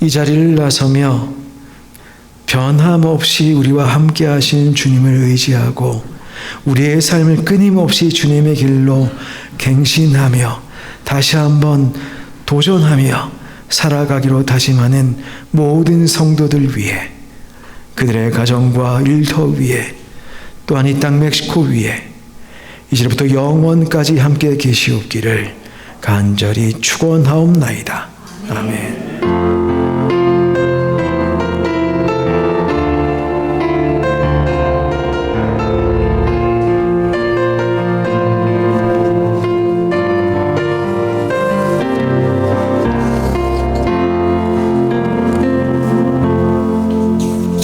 Speaker 1: 이 자리를 나서며 변함없이 우리와 함께 하신 주님을 의지하고 우리의 삶을 끊임없이 주님의 길로 갱신하며 다시 한번 도전하며 살아가기로 다짐하는 모든 성도들 위해 그들의 가정과 일터 위에 또한 이 땅 멕시코 위에 이제부터 영원까지 함께 계시옵기를 간절히 축원하옵나이다. 아멘.